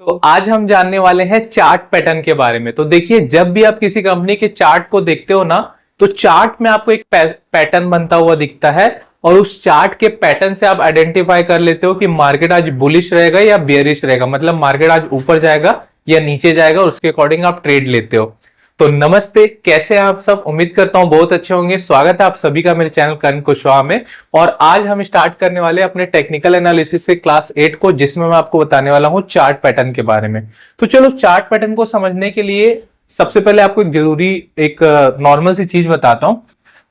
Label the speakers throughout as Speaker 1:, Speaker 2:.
Speaker 1: तो आज हम जानने वाले हैं चार्ट पैटर्न के बारे में। तो देखिए, जब भी आप किसी कंपनी के चार्ट को देखते हो ना, तो चार्ट में आपको एक पैटर्न बनता हुआ दिखता है और उस चार्ट के पैटर्न से आप आइडेंटिफाई कर लेते हो कि मार्केट आज बुलिश रहेगा या बेयरिश रहेगा, मतलब मार्केट आज ऊपर जाएगा या नीचे जाएगा, और उसके अकॉर्डिंग आप ट्रेड लेते हो। तो नमस्ते, कैसे हैं आप सब? उम्मीद करता हूं बहुत अच्छे होंगे। स्वागत है आप सभी का मेरे चैनल करण कुशवाहा में। और आज हम स्टार्ट करने वाले हैं अपने टेक्निकल एनालिसिस से क्लास 8 को, जिसमें मैं आपको बताने वाला हूं चार्ट पैटर्न के बारे में। तो चलो, चार्ट पैटर्न को समझने के लिए सबसे पहले आपको एक जरूरी एक नॉर्मल सी चीज बताता हूं।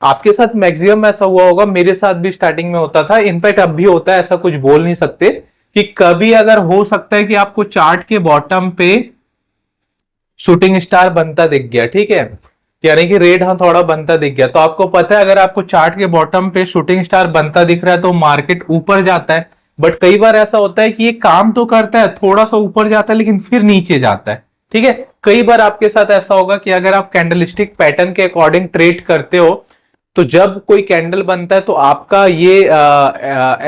Speaker 1: आपके साथ मैक्सिमम ऐसा हुआ होगा, मेरे साथ भी स्टार्टिंग में होता था, इनफैक्ट अब भी होता है, ऐसा कुछ बोल नहीं सकते कि कभी अगर हो सकता है कि आपको चार्ट के बॉटम पे शूटिंग स्टार बनता दिख गया, ठीक है, यानी कि रेड हथौड़ा बनता दिख गया। तो आपको पता है, अगर आपको चार्ट के बॉटम पे शूटिंग स्टार बनता दिख रहा है तो मार्केट ऊपर जाता है। बट कई बार ऐसा होता है कि ये काम तो करता है, थोड़ा सा ऊपर जाता है लेकिन फिर नीचे जाता है, ठीक है। कई बार आपके साथ ऐसा होगा कि अगर आप कैंडलस्टिक पैटर्न के अकॉर्डिंग ट्रेड करते हो, तो जब कोई कैंडल बनता है तो आपका ये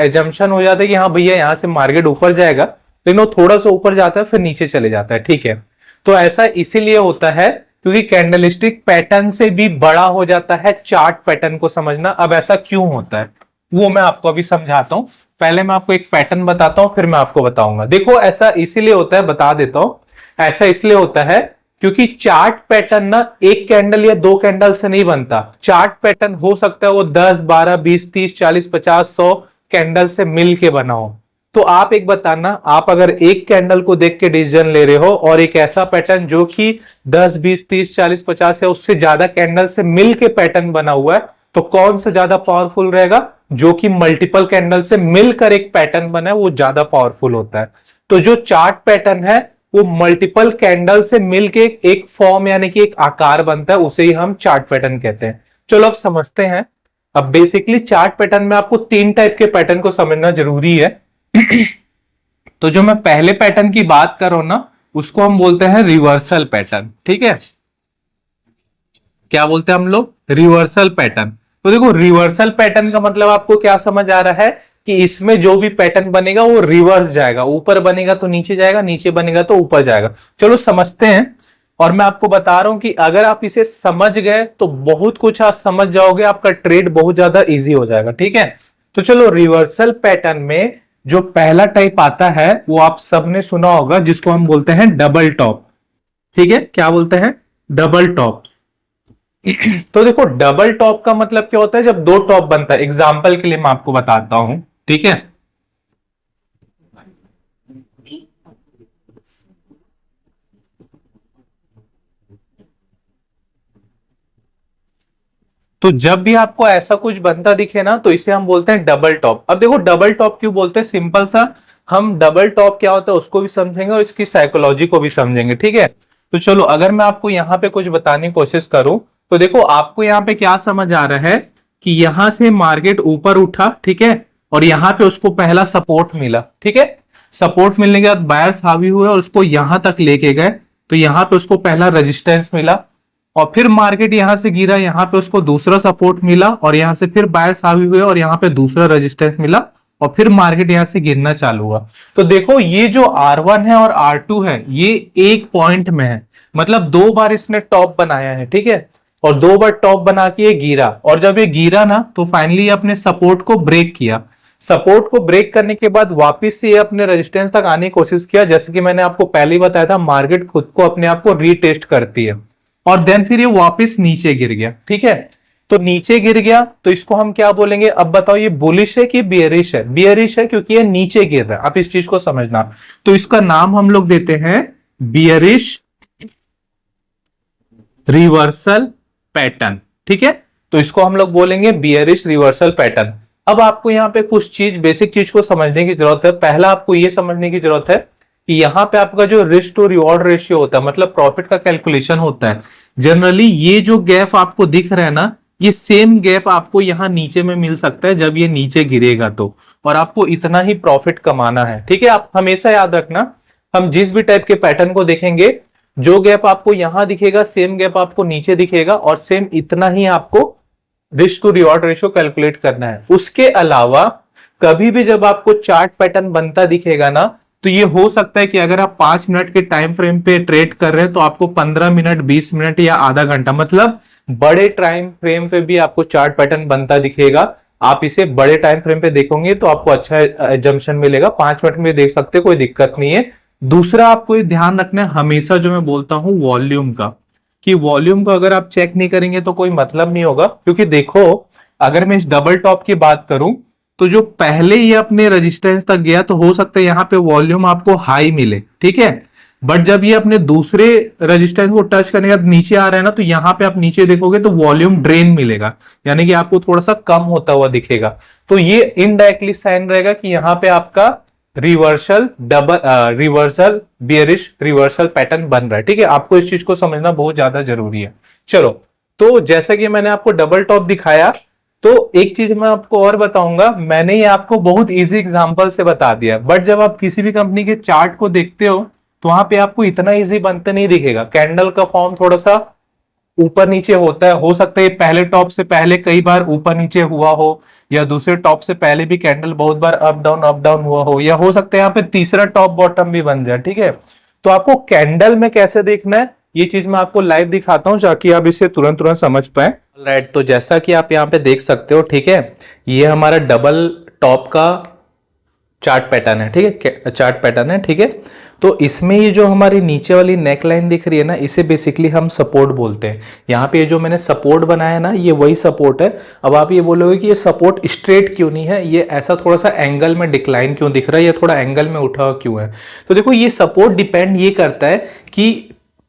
Speaker 1: एजम्पशन हो जाता है कि हाँ भैया, यहां से मार्केट ऊपर जाएगा, लेकिन वो थोड़ा सा ऊपर जाता है फिर नीचे चले जाता है, ठीक है। तो ऐसा इसीलिए होता है क्योंकि कैंडलस्टिक पैटर्न से भी बड़ा हो जाता है चार्ट पैटर्न को समझना। अब ऐसा क्यों होता है वो मैं आपको अभी समझाता हूं। पहले मैं आपको एक पैटर्न बताता हूं, फिर मैं आपको बताऊंगा। देखो, ऐसा इसीलिए होता है, बता देता हूं। ऐसा इसलिए होता है क्योंकि चार्ट पैटर्न ना एक कैंडल या दो कैंडल से नहीं बनता। चार्ट पैटर्न हो सकता है वो 10, 12, 20, 30, 40, 50, 100 कैंडल से मिलके बना हो। तो आप एक बताना, आप अगर एक कैंडल को देख के डिसीजन ले रहे हो और एक ऐसा पैटर्न जो कि 10, 20, 30, 40, 50 या उससे ज्यादा कैंडल से मिलके पैटर्न बना हुआ है, तो कौन सा ज्यादा पावरफुल रहेगा? जो कि मल्टीपल कैंडल से मिलकर एक पैटर्न बना है वो ज्यादा पावरफुल होता है। तो जो चार्ट पैटर्न है वो मल्टीपल कैंडल से मिलके एक फॉर्म यानी कि एक आकार बनता है, उसे ही हम चार्ट पैटर्न कहते हैं। चलो अब समझते हैं। अब बेसिकली चार्ट पैटर्न में आपको तीन टाइप के पैटर्न को समझना जरूरी है। तो जो मैं पहले पैटर्न की बात कर रहा हूं ना, उसको हम बोलते हैं रिवर्सल पैटर्न, ठीक है। क्या बोलते हैं हम लोग? Reversal pattern. तो देखो, रिवर्सल पैटर्न का मतलब आपको क्या समझ आ रहा है कि इसमें जो भी पैटर्न बनेगा वो रिवर्स जाएगा, ऊपर बनेगा तो नीचे जाएगा, नीचे बनेगा तो ऊपर जाएगा। चलो समझते हैं। और मैं आपको बता रहा हूं कि अगर आप इसे समझ गए तो बहुत कुछ आप समझ जाओगे, आपका ट्रेड बहुत ज्यादा इजी हो जाएगा, ठीक है। तो चलो, रिवर्सल पैटर्न में जो पहला टाइप आता है वो आप सबने सुना होगा, जिसको हम बोलते हैं डबल टॉप, ठीक है। क्या बोलते हैं? Double top. तो देखो, डबल टॉप का मतलब क्या होता है? जब दो टॉप बनता है। एग्जांपल के लिए मैं आपको बताता हूं, ठीक है। तो जब भी आपको ऐसा कुछ बनता दिखे ना, तो इसे हम बोलते हैं डबल टॉप। अब देखो, डबल टॉप क्यों बोलते हैं? सिंपल सा, हम डबल टॉप क्या होता है उसको भी समझेंगे और इसकी साइकोलॉजी को भी समझेंगे, ठीक है। तो चलो, अगर मैं आपको यहाँ पे कुछ बताने की कोशिश करूं, तो देखो आपको यहाँ पे क्या समझ आ रहा है कि यहां से मार्केट ऊपर उठा, ठीक है, और यहाँ पे उसको पहला सपोर्ट मिला, ठीक है। सपोर्ट मिलने के बाद बायर्स हावी हुए और उसको यहां तक लेके गए, तो यहाँ पे उसको पहला रेजिस्टेंस मिला, और फिर मार्केट यहां से गिरा, यहां पे उसको दूसरा सपोर्ट मिला, और यहां से फिर बायर्स हावी हुए और यहां पे दूसरा रेजिस्टेंस मिला, और फिर मार्केट यहां से गिरना चालू हुआ। तो देखो, ये जो R1 है और R2 है, ये एक पॉइंट में है, मतलब दो बार इसने टॉप बनाया है, ठीक है, और दो बार टॉप बना के ये गिरा, और जब ये गिरा ना, तो फाइनली अपने सपोर्ट को ब्रेक किया। सपोर्ट को ब्रेक करने के बाद वापस से अपने रेजिस्टेंस तक आने की कोशिश किया। जैसे कि मैंने आपको पहले ही बताया था, मार्केट खुद को अपने आप को रीटेस्ट करती है, और देन फिर ये वापस नीचे गिर गया, ठीक है। तो नीचे गिर गया तो इसको हम क्या बोलेंगे? अब बताओ, ये बुलिश है कि बियरिश है? बियरिश है, क्योंकि ये नीचे गिर रहा है। आप इस चीज को समझना। तो इसका नाम हम लोग देते हैं बियरिश रिवर्सल पैटर्न, ठीक है। तो इसको हम लोग बोलेंगे बियरिश रिवर्सल पैटर्न। अब आपको यहाँ पे कुछ चीज, बेसिक चीज को समझने की जरूरत है। पहला आपको ये समझने की जरूरत है कि यहाँ पे आपका जो रिस्क टू रिवॉर्ड रेशियो होता है, मतलब प्रॉफिट का कैलकुलेशन होता है, जनरली ये जो गैप आपको दिख रहा है ना, ये सेम गैप आपको यहाँ नीचे में मिल सकता है जब ये नीचे गिरेगा तो, और आपको इतना ही प्रॉफिट कमाना है, ठीक है। आप हमेशा याद रखना, हम जिस भी टाइप के पैटर्न को देखेंगे, जो गैप आपको यहां दिखेगा सेम गैप आपको नीचे दिखेगा, और सेम इतना ही आपको risk to reward ratio calculate करना है। उसके अलावा कभी भी जब आपको चार्ट पैटर्न बनता दिखेगा ना, तो ये हो सकता है कि अगर आप 5 मिनट के टाइम फ्रेम पे ट्रेड कर रहे हैं तो आपको 15 मिनट, 20 मिनट या आधा घंटा, मतलब बड़े टाइम फ्रेम पे भी आपको चार्ट पैटर्न बनता दिखेगा। आप इसे बड़े टाइम फ्रेम पे देखोगे तो आपको अच्छा एजम्पशन मिलेगा। 5 मिनट में देख सकते, कोई दिक्कत नहीं है। दूसरा आपको ये ध्यान रखना है हमेशा, जो मैं बोलता हूं वॉल्यूम का, कि वॉल्यूम को अगर आप चेक नहीं करेंगे तो कोई मतलब नहीं होगा। क्योंकि देखो, अगर मैं इस डबल टॉप की बात करूं तो जो पहले ही अपने रेजिस्टेंस तक गया तो हो सकता है यहां पे वॉल्यूम आपको हाई मिले, ठीक है। बट जब ये अपने दूसरे रेजिस्टेंस को टच करने के बाद नीचे आ रहा है ना, तो यहां पे आप नीचे देखोगे तो वॉल्यूम ड्रेन मिलेगा, यानी कि आपको थोड़ा सा कम होता हुआ दिखेगा। तो ये इनडायरेक्टली साइन रहेगा कि यहां पे आपका रिवर्सल बियरिश रिवर्सल पैटर्न बन रहा है, ठीक है। आपको इस चीज को समझना बहुत ज्यादा जरूरी है। चलो, तो जैसा कि मैंने आपको डबल टॉप दिखाया, तो एक चीज मैं आपको और बताऊंगा। मैंने ये आपको बहुत इजी एग्जांपल से बता दिया, बट जब आप किसी भी कंपनी के चार्ट को देखते हो तो वहां पे आपको इतना इजी बनते नहीं दिखेगा। कैंडल का फॉर्म थोड़ा सा ऊपर नीचे होता है, हो सकता है पहले टॉप से पहले कई बार ऊपर नीचे हुआ हो, या दूसरे टॉप से पहले भी कैंडल बहुत बार अप डाउन हुआ हो, या हो सकता है यहाँ पे तीसरा टॉप बॉटम भी बन जाए, ठीक है। तो आपको कैंडल में कैसे देखना है ये चीज मैं आपको लाइव दिखाता हूं, ताकि आप इसे तुरंत तुरंत समझ पाए। राइट, तो जैसा कि आप यहाँ पे देख सकते हो, ठीक है, ये हमारा डबल टॉप का चार्ट पैटर्न है, ठीक है, चार्ट पैटर्न है, ठीक है। तो इसमें ये जो हमारी नीचे वाली नेक लाइन दिख रही है ना, इसे बेसिकली हम सपोर्ट बोलते हैं। यहाँ पे ये जो मैंने सपोर्ट बनाया है ना, ये वही सपोर्ट है। अब आप ये बोलोगे कि ये सपोर्ट स्ट्रेट क्यों नहीं है, ये ऐसा थोड़ा सा एंगल में डिक्लाइन क्यों दिख रहा है, ये थोड़ा एंगल में उठा हुआ क्यों है। तो देखो, ये सपोर्ट डिपेंड ये करता है कि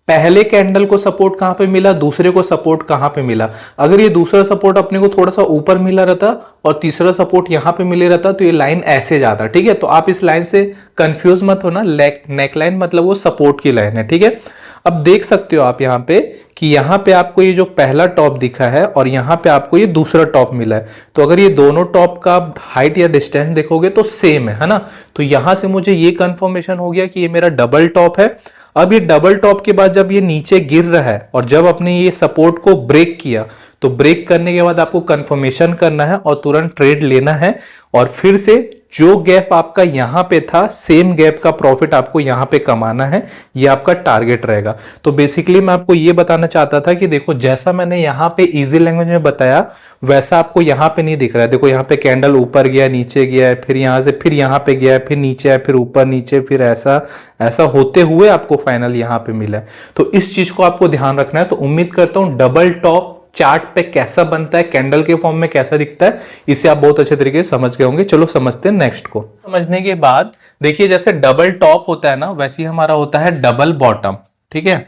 Speaker 1: पहले कैंडल को सपोर्ट कहां पे मिला, दूसरे को सपोर्ट कहां पे मिला। अगर ये दूसरा सपोर्ट अपने को थोड़ा सा ऊपर मिला रहता और तीसरा सपोर्ट यहां पे मिले रहता तो ये लाइन ऐसे जाता, ठीक है। तो आप इस लाइन से कंफ्यूज मत होना, नेक लाइन मतलब वो सपोर्ट की लाइन है, ठीक है। अब देख सकते हो आप यहाँ पे कि यहाँ पे आपको ये जो पहला टॉप दिखा है और यहाँ पे आपको ये दूसरा टॉप मिला है। तो अगर ये दोनों टॉप का हाइट या डिस्टेंस देखोगे तो सेम है ना। तो यहां से मुझे ये कंफर्मेशन हो गया कि ये मेरा डबल टॉप है। अब ये डबल टॉप के बाद जब ये नीचे गिर रहा है और जब अपने ये सपोर्ट को ब्रेक किया, तो ब्रेक करने के बाद आपको कंफर्मेशन करना है और तुरंत ट्रेड लेना है, और फिर से जो गैप आपका यहां पे था सेम गैप का प्रॉफिट आपको यहां पे कमाना है, ये आपका टारगेट रहेगा। तो बेसिकली मैं आपको ये बताना चाहता था कि देखो, जैसा मैंने यहां पे इजी लैंग्वेज में बताया वैसा आपको यहां पे नहीं दिख रहा है। देखो, यहां पे कैंडल ऊपर गया, नीचे गया है, फिर यहां से फिर यहां पे गया है, फिर नीचे है, फिर ऊपर नीचे, फिर ऐसा ऐसा होते हुए आपको फाइनल यहां पे मिला है। तो इस चीज को आपको ध्यान रखना है। तो उम्मीद करता हूं डबल टॉप चार्ट पे कैसा बनता है, कैंडल के फॉर्म में कैसा दिखता है, इसे आप बहुत अच्छे तरीके से समझ गए होंगे। चलो समझते हैं नेक्स्ट को। समझने के बाद देखिए, जैसे डबल टॉप होता है ना, वैसे ही हमारा होता है डबल बॉटम, ठीक है।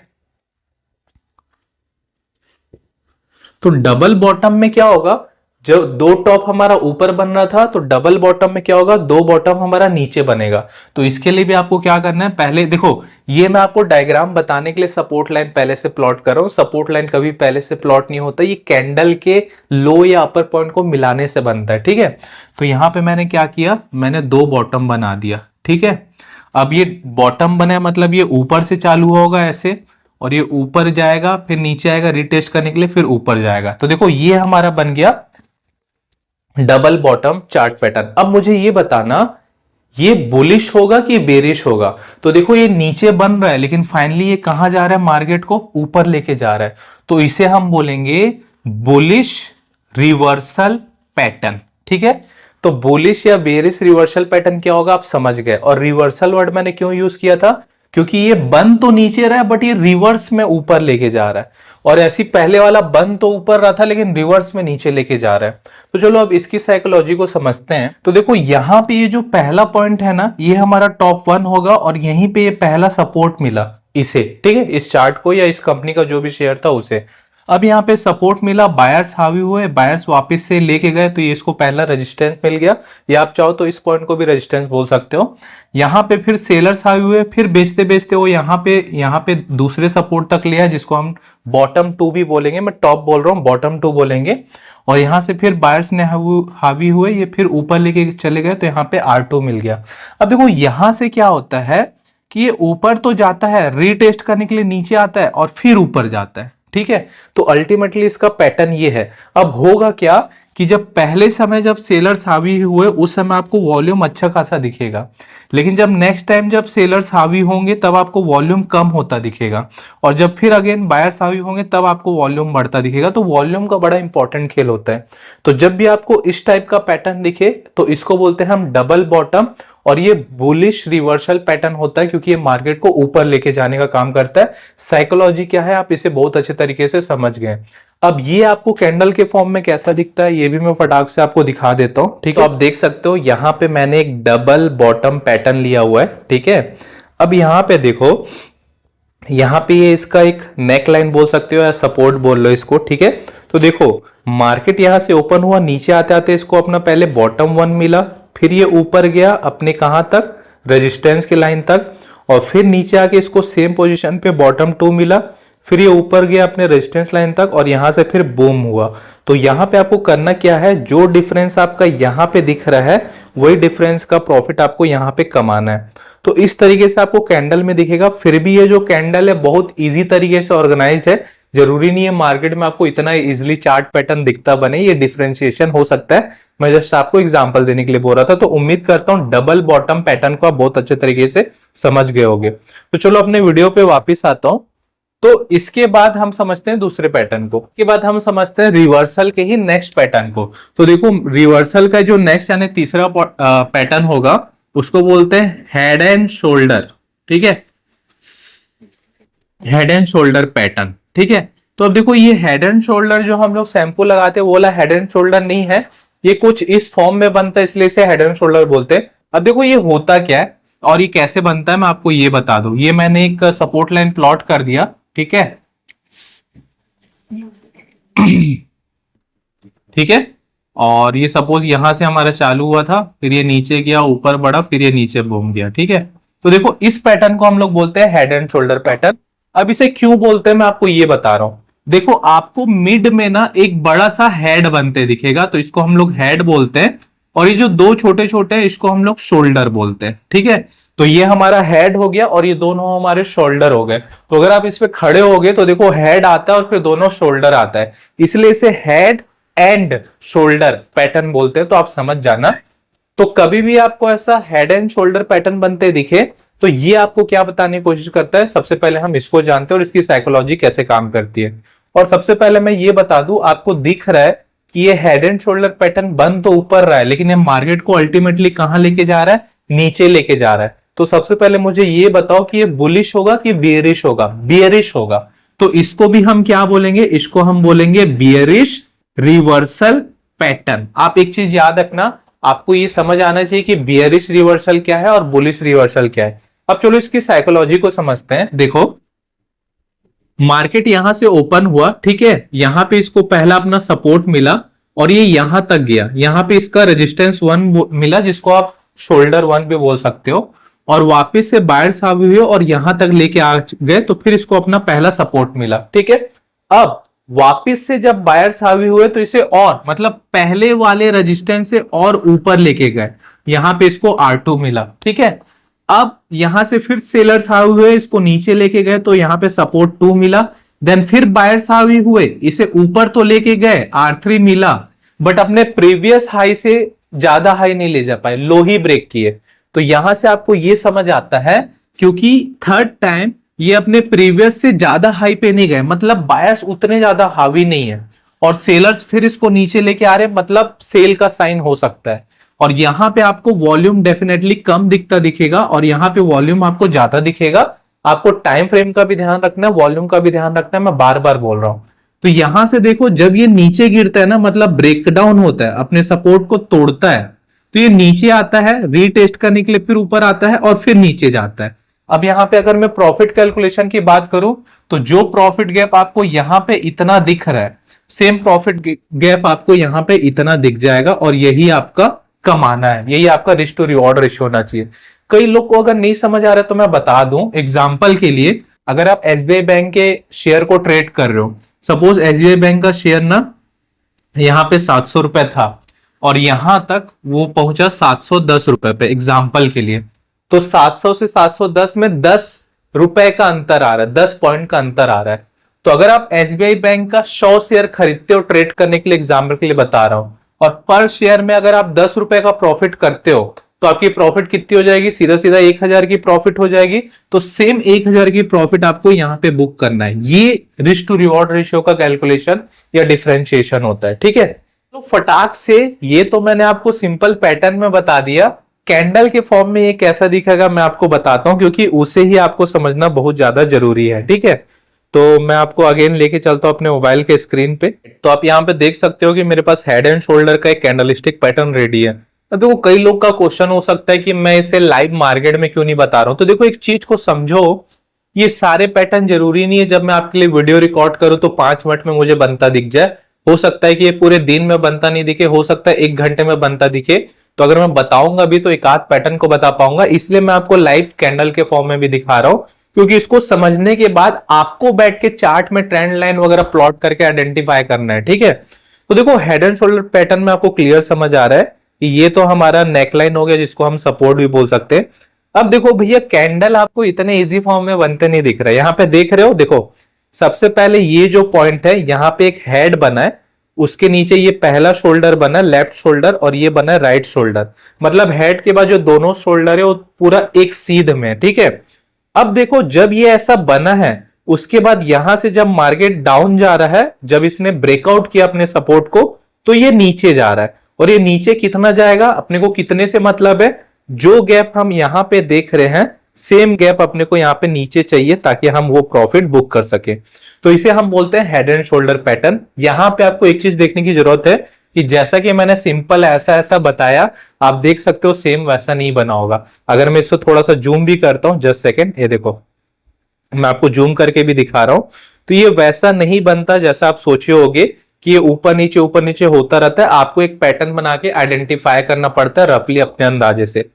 Speaker 1: तो डबल बॉटम में क्या होगा, जो दो टॉप हमारा ऊपर बन रहा था, तो डबल बॉटम में क्या होगा, दो बॉटम हमारा नीचे बनेगा। तो इसके लिए भी आपको क्या करना है, पहले देखो, ये मैं आपको डायग्राम बताने के लिए सपोर्ट लाइन पहले से प्लॉट कर रहा हूं। सपोर्ट लाइन कभी पहले से प्लॉट नहीं होता, ये कैंडल के लो या अपर पॉइंट को मिलाने से बनता है, ठीक है। तो यहां पे मैंने क्या किया, मैंने दो बॉटम बना दिया, ठीक है। अब ये बॉटम बना मतलब ये ऊपर से चालू होगा ऐसे, और ये ऊपर जाएगा, फिर नीचे आएगा रिटेस्ट करने के लिए, फिर ऊपर जाएगा। तो देखो, ये हमारा बन गया डबल बॉटम चार्ट पैटर्न। अब मुझे ये बताना, ये बुलिश होगा कि बेरिश होगा। तो देखो, ये नीचे बन रहा है लेकिन फाइनली ये कहां जा रहा है, मार्केट को ऊपर लेके जा रहा है। तो इसे हम बोलेंगे बुलिश रिवर्सल पैटर्न, ठीक है। तो बुलिश या बेरिश रिवर्सल पैटर्न क्या होगा आप समझ गए। और रिवर्सल वर्ड मैंने क्यों यूज किया था, क्योंकि ये बन तो नीचे रहा है बट ये रिवर्स में ऊपर लेके जा रहा है, और ऐसी पहले वाला बन तो ऊपर रहा था लेकिन रिवर्स में नीचे लेके जा रहा है। तो चलो अब इसकी साइकोलॉजी को समझते हैं। तो देखो, यहां पे ये जो पहला पॉइंट है ना, ये हमारा टॉप 1 होगा, और यहीं पे ये पहला सपोर्ट मिला इसे, ठीक है, इस चार्ट को या इस कंपनी का जो भी शेयर था उसे। अब यहाँ पे सपोर्ट मिला, बायर्स हावी हुए, बायर्स वापस से लेके गए, तो ये इसको पहला रेजिस्टेंस मिल गया, या आप चाहो तो इस पॉइंट को भी रेजिस्टेंस बोल सकते हो। यहाँ पे फिर सेलर्स हावी हुए, फिर बेचते बेचते वो यहाँ पे दूसरे सपोर्ट तक लिया, जिसको हम बॉटम 2 भी बोलेंगे, मैं टॉप बोल रहा हूँ, बॉटम 2 बोलेंगे। और यहाँ से फिर बायर्स ने हावी हुए, ये फिर ऊपर लेके चले गए, तो यहाँ पे R2 मिल गया। अब देखो, यहाँ से क्या होता है कि ये ऊपर तो जाता है, रीटेस्ट करने के लिए नीचे आता है और फिर ऊपर जाता है, ठीक है। तो अल्टीमेटली इसका पैटर्न ये है। अब होगा क्या कि जब पहले समय जब सेलर्स हावी हुए उस समय आपको वॉल्यूम अच्छा खासा दिखेगा, लेकिन जब नेक्स्ट टाइम जब सेलर्स हावी होंगे तब आपको वॉल्यूम कम होता दिखेगा, और जब फिर अगेन बायर्स हावी होंगे तब आपको वॉल्यूम बढ़ता दिखेगा। तो वॉल्यूम का बड़ा इंपॉर्टेंट खेल होता है। तो जब भी आपको इस टाइप का पैटर्न दिखे तो इसको बोलते हैं हम डबल बॉटम, और ये बुलिश रिवर्सल पैटर्न होता है क्योंकि ये मार्केट को ऊपर लेके जाने का काम करता है। साइकोलॉजी क्या है आप इसे बहुत अच्छे तरीके से समझ गए। अब ये आपको कैंडल के फॉर्म में कैसा दिखता है ये भी मैं फटाक से आपको दिखा देता हूं, ठीक है। तो आप देख सकते हो यहां पे मैंने एक डबल बॉटम पैटर्न लिया हुआ है, ठीक है। अब यहां पे देखो, यहां पे ये इसका एक नेक लाइन बोल सकते हो या सपोर्ट बोल लो इसको, ठीक है। तो देखो मार्केट यहां से ओपन हुआ, नीचे आते आते इसको अपना पहले बॉटम 1 मिला, फिर ये ऊपर गया अपने कहां तक, रेजिस्टेंस के लाइन तक, और फिर नीचे आके इसको सेम पोजीशन पे बॉटम 2 मिला, फिर ये ऊपर गया अपने रेजिस्टेंस लाइन तक और यहां से फिर बूम हुआ। तो यहां पे आपको करना क्या है, जो डिफरेंस आपका यहां पे दिख रहा है वही डिफरेंस का प्रॉफिट आपको यहां पे कमाना है। तो इस तरीके से आपको कैंडल में दिखेगा। फिर भी ये जो कैंडल है बहुत इजी तरीके से ऑर्गेनाइज है, जरूरी नहीं है मार्केट में आपको इतना इजीली चार्ट पैटर्न दिखता बने, ये डिफरेंशिएशन हो सकता है। मैं जस्ट आपको एग्जांपल देने के लिए बोल रहा था। तो उम्मीद करता हूं डबल बॉटम पैटर्न को आप बहुत अच्छे तरीके से समझ गए होंगे। तो चलो अपने वीडियो पे वापस आता हूं। तो इसके बाद हम समझते हैं दूसरे पैटर्न को, इसके बाद हम समझते हैं रिवर्सल के ही नेक्स्ट पैटर्न को। तो देखो रिवर्सल का जो नेक्स्ट यानी तीसरा पैटर्न होगा उसको बोलते हैं हेड एंड शोल्डर, ठीक है, हेड एंड शोल्डर पैटर्न, ठीक है। तो अब देखो ये हेड एंड शोल्डर जो हम लोग शैम्पू लगाते हैं वो वाला हेड एंड शोल्डर नहीं है, ये कुछ इस फॉर्म में बनता है इसलिए इसे हेड एंड शोल्डर बोलते हैं। अब देखो ये होता क्या है और ये कैसे बनता है मैं आपको ये बता दूं। ये मैंने एक सपोर्ट लाइन प्लॉट कर दिया, ठीक है, ठीक है। और ये सपोज यहां से हमारा चालू हुआ था, फिर ये नीचे गया, ऊपर बढ़ा, फिर ये नीचे घूम गया, ठीक है। तो देखो इस पैटर्न को हम लोग बोलते हैं हेड एंड शोल्डर पैटर्न। अब इसे क्यों बोलते हैं मैं आपको ये बता रहा हूं। देखो आपको मिड में ना एक बड़ा सा हेड बनते दिखेगा, तो इसको हम लोग हेड बोलते हैं, और ये जो दो छोटे छोटे हैं इसको हम लोग शोल्डर बोलते हैं, ठीक है। तो ये हमारा हेड हो गया और ये दोनों हमारे शोल्डर हो गए। तो अगर आप इस पे खड़े हो गए तो देखो हेड आता है और फिर दोनों शोल्डर आता है, इसलिए इसे हेड एंड शोल्डर पैटर्न बोलते हैं। तो आप समझ जाना। तो कभी भी आपको ऐसा हेड एंड शोल्डर पैटर्न बनते दिखे तो ये आपको क्या बताने की कोशिश करता है, सबसे पहले हम इसको जानते हैं और इसकी साइकोलॉजी कैसे काम करती है। और सबसे पहले मैं ये बता दूं, आपको दिख रहा है कि ये हेड एंड शोल्डर पैटर्न बन तो ऊपर रहा है लेकिन ये मार्केट को अल्टीमेटली कहां लेके जा रहा है, नीचे लेके जा रहा है। तो सबसे पहले मुझे ये बताओ कि ये बुलिश होगा कि बियरिश होगा, बियरिश होगा। तो इसको भी हम क्या बोलेंगे, इसको हम बोलेंगे बियरिश रिवर्सल पैटर्न। आप एक चीज याद रखना, आपको ये समझ आना चाहिए कि बियरिश रिवर्सल क्या है और बुलिश रिवर्सल क्या है। अब चलो इसकी साइकोलॉजी को समझते हैं। देखो मार्केट यहां से ओपन हुआ, ठीक है, यहां पे इसको पहला अपना सपोर्ट मिला और ये यहां तक गया, यहां पे इसका रेजिस्टेंस 1 मिला जिसको आप शोल्डर 1 भी बोल सकते हो, और वापस से बायर्स हावी हुए और यहां तक लेके आ गए तो फिर इसको अपना पहला सपोर्ट मिला, ठीक है। अब वापस से जब बायर्स हावी हुए तो इसे और मतलब पहले वाले रेजिस्टेंस से और ऊपर लेके गए, यहां पे इसको R2 मिला, ठीक है। अब यहां से फिर सेलर्स हावी हुए, इसको नीचे लेके गए तो यहां पे सपोर्ट 2 मिला। देन फिर बायर्स हावी हुए, इसे ऊपर तो लेके गए, R3 मिला, बट अपने प्रीवियस हाई से ज्यादा हाई नहीं ले जा पाए, लो ही ब्रेक किए। तो यहां से आपको ये समझ आता है क्योंकि थर्ड टाइम ये अपने प्रीवियस से ज्यादा हाई पे नहीं गए, मतलब बायर्स उतने ज्यादा हावी नहीं है, और सेलर्स फिर इसको नीचे लेके आ रहे, मतलब सेल का साइन हो सकता है। और यहां पे आपको वॉल्यूम डेफिनेटली कम दिखता दिखेगा और यहां पे वॉल्यूम आपको ज्यादा दिखेगा। आपको टाइम फ्रेम का भी ध्यान रखना है, वॉल्यूम का भी ध्यान रखना है, मैं बार बार बोल रहा हूं। तो यहां से देखो जब ये नीचे गिरता है ना, मतलब ब्रेकडाउन होता है, अपने सपोर्ट को तोड़ता है, तो ये नीचे आता है रीटेस्ट करने के लिए, फिर ऊपर आता है और फिर नीचे जाता है। अब यहां पे अगर मैं प्रॉफिट कैलकुलेशन की बात करूं तो जो प्रॉफिट गैप आपको यहां पे इतना दिख रहा है, सेम प्रॉफिट गैप आपको यहां पे इतना दिख जाएगा, और यही आपका कमाना है, यही आपका रिस्क टू रिवॉर्ड रेशियो होना चाहिए। कई लोग को अगर नहीं समझ आ रहा है तो मैं बता दूं एग्जांपल के लिए, अगर आप एसबीआई बैंक के शेयर को ट्रेड कर रहे हो, सपोज एसबीआई बैंक का शेयर ना यहां पे 700 रुपए था और यहां तक वो पहुंचा 710 रुपए पे एग्जाम्पल के लिए, तो 700 से 710 में 10 रुपए का अंतर आ रहा है, 10 पॉइंट का अंतर आ रहा है। तो अगर आप एसबीआई बैंक का 100 शेयर खरीदते हो ट्रेड करने के लिए, एग्जाम्पल के लिए बता रहा हूं, और पर शेयर में अगर आप 10 रुपए का प्रॉफिट करते हो तो आपकी प्रॉफिट कितनी हो जाएगी, सीधा सीधा 1000 की प्रॉफिट हो जाएगी। तो सेम 1000 की प्रॉफिट आपको यहाँ पे बुक करना है। ये रिस्क टू रिवॉर्ड रेशियो का कैलकुलेशन या डिफरेंशिएशन होता है, ठीक है। तो फटाक से ये तो मैंने आपको सिंपल पैटर्न में बता दिया, कैंडल के फॉर्म में ये कैसा दिखेगा मैं आपको बताता हूं, क्योंकि उसे ही आपको समझना बहुत ज्यादा जरूरी है, ठीक है। तो मैं आपको अगेन लेके चलता हूं अपने मोबाइल के स्क्रीन पे। तो आप यहाँ पे देख सकते हो कि मेरे पास हेड एंड शोल्डर का एक कैंडलस्टिक पैटर्न रेडी है। तो देखो कई लोग का क्वेश्चन हो सकता है कि मैं इसे लाइव मार्केट में क्यों नहीं बता रहा हूं। तो देखो एक चीज को समझो, ये सारे पैटर्न जरूरी नहीं है जब मैं आपके लिए वीडियो रिकॉर्ड करूं तो 5 मिनट में मुझे बनता दिख जाए। हो सकता है कि ये पूरे दिन में बनता नहीं दिखे, हो सकता है 1 घंटे में बनता दिखे। तो अगर मैं बताऊंगा भी तो एक आध पैटर्न को बता पाऊंगा, इसलिए मैं आपको लाइव कैंडल के फॉर्म में भी दिखा रहा हूं, क्योंकि इसको समझने के बाद आपको बैठ के चार्ट में ट्रेंड लाइन वगैरह प्लॉट करके आइडेंटिफाई करना है, ठीक है। तो देखो हेड एंड शोल्डर पैटर्न में आपको क्लियर समझ आ रहा है कि ये तो हमारा नेकलाइन हो गया, जिसको हम सपोर्ट भी बोल सकते हैं। अब देखो भैया कैंडल आपको इतने इजी फॉर्म में बनते नहीं दिख रहे, यहाँ पे देख रहे हो, देखो सबसे पहले ये जो पॉइंट है यहाँ पे एक हेड बना है, उसके नीचे ये पहला शोल्डर बना लेफ्ट शोल्डर और ये बना राइट शोल्डर, मतलब हेड के बाद जो दोनों शोल्डर है वो पूरा एक सीध में, ठीक है। अब देखो जब ये ऐसा बना है उसके बाद यहां से जब मार्केट डाउन जा रहा है, जब इसने ब्रेकआउट किया अपने सपोर्ट को, तो ये नीचे जा रहा है। और ये नीचे कितना जाएगा, अपने को कितने से मतलब है, जो गैप हम यहां पे देख रहे हैं सेम गैप अपने को यहाँ पे नीचे चाहिए ताकि हम वो प्रॉफिट बुक कर सके। तो इसे हम बोलते हैं हेड एंड शोल्डर पैटर्न। यहां पे आपको एक चीज देखने की जरूरत है कि जैसा कि मैंने सिंपल ऐसा ऐसा बताया, आप देख सकते हो सेम वैसा नहीं बना होगा। अगर मैं इसको थोड़ा सा जूम भी करता हूं, जस्ट सेकेंड, ये देखो मैं आपको जूम करके भी दिखा रहा हूं, तो ये वैसा नहीं बनता जैसा आप सोचे होगे कि ये ऊपर नीचे होता रहता है। आपको एक पैटर्न बना के आइडेंटिफाई करना पड़ता है रफली अपने अंदाजे से।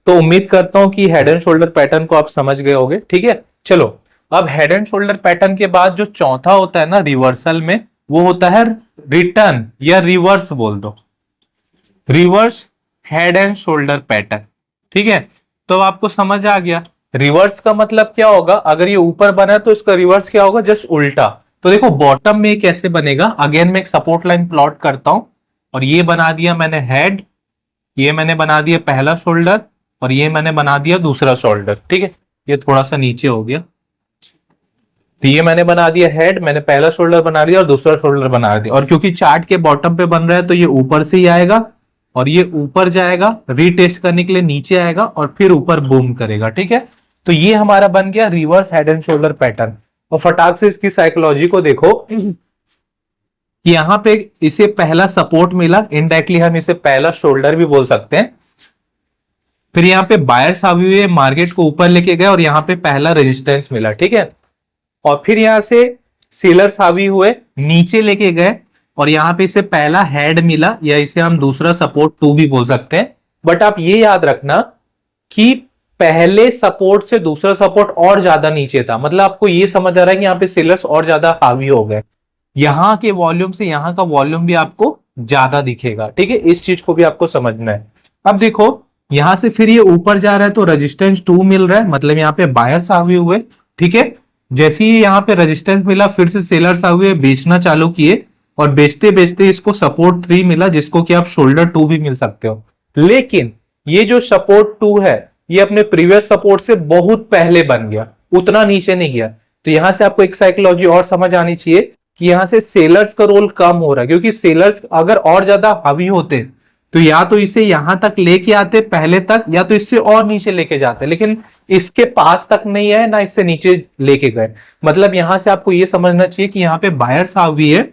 Speaker 1: तो उम्मीद करता हूं कि हेड एंड शोल्डर पैटर्न को आप समझ गए होंगे, ठीक है। चलो अब हेड एंड शोल्डर पैटर्न के बाद जो चौथा होता है ना रिवर्सल में, वो होता है रिटर्न या रिवर्स बोल दो, reverse head and shoulder pattern, ठीक है। तो आपको समझ आ गया रिवर्स का मतलब क्या होगा। अगर ये ऊपर बना है तो इसका रिवर्स क्या होगा, जस्ट उल्टा। तो देखो बॉटम में कैसे बनेगा, अगेन मैं एक सपोर्ट लाइन प्लॉट करता हूं और ये बना दिया मैंने हेड, ये मैंने बना दिया पहला शोल्डर और ये मैंने बना दिया दूसरा शोल्डर, ठीक है। ये थोड़ा सा नीचे हो गया, तो ये मैंने बना दिया हेड, मैंने पहला शोल्डर बना दिया और दूसरा शोल्डर बना दिया। और क्योंकि चार्ट के बॉटम पे बन रहा है तो ये ऊपर से ही आएगा और ये ऊपर जाएगा, रीटेस्ट करने के लिए नीचे आएगा और फिर ऊपर बूम करेगा, ठीक है। तो ये हमारा बन गया reverse head and shoulder pattern. और फटाक से इसकी साइकोलॉजी को देखो कि यहां पे इसे पहला सपोर्ट मिला, इनडायरेक्टली हम इसे पहला शोल्डर भी बोल सकते हैं। फिर यहाँ पे बायर्स आए हुए मार्केट को ऊपर लेके गए और यहाँ पे पहला रेजिस्टेंस मिला, ठीक है। और फिर यहां से सेलर्स हावी हुए नीचे लेके गए और यहाँ पे इसे पहला हेड मिला, या इसे हम दूसरा सपोर्ट 2 भी बोल सकते हैं। बट आप ये याद रखना कि पहले सपोर्ट से दूसरा सपोर्ट और ज्यादा नीचे था, मतलब आपको ये समझ आ रहा है कि यहाँ पे सेलर्स और ज्यादा हावी हो गए, यहाँ के वॉल्यूम से यहाँ का वॉल्यूम भी आपको ज्यादा दिखेगा, ठीक है। इस चीज को भी आपको समझना है। अब देखो यहां से फिर ये ऊपर जा रहा है तो रेजिस्टेंस 2 मिल रहा है, मतलब यहाँ पे बायर्स हावी हुए, ठीक है। जैसे ही यहाँ पे रेजिस्टेंस मिला फिर से सेलर्स हावी हुए, बेचना चालू किए और बेचते बेचते इसको सपोर्ट 3 मिला, जिसको कि आप शोल्डर 2 भी मिल सकते हो। लेकिन ये जो सपोर्ट 2 है ये अपने प्रीवियस सपोर्ट से बहुत पहले बन गया, उतना नीचे नहीं गया। तो यहां से आपको एक साइकोलॉजी और समझ आनी चाहिए कि यहां से सेलर्स का रोल कम हो रहा है, क्योंकि सेलर्स अगर और ज्यादा हावी होते तो या तो इसे यहां तक लेके आते पहले तक, या तो इससे और नीचे लेके जाते, लेकिन इसके पास तक नहीं है ना इससे नीचे लेके गए। मतलब यहां से आपको ये समझना चाहिए कि यहाँ पे बायर्स हावी है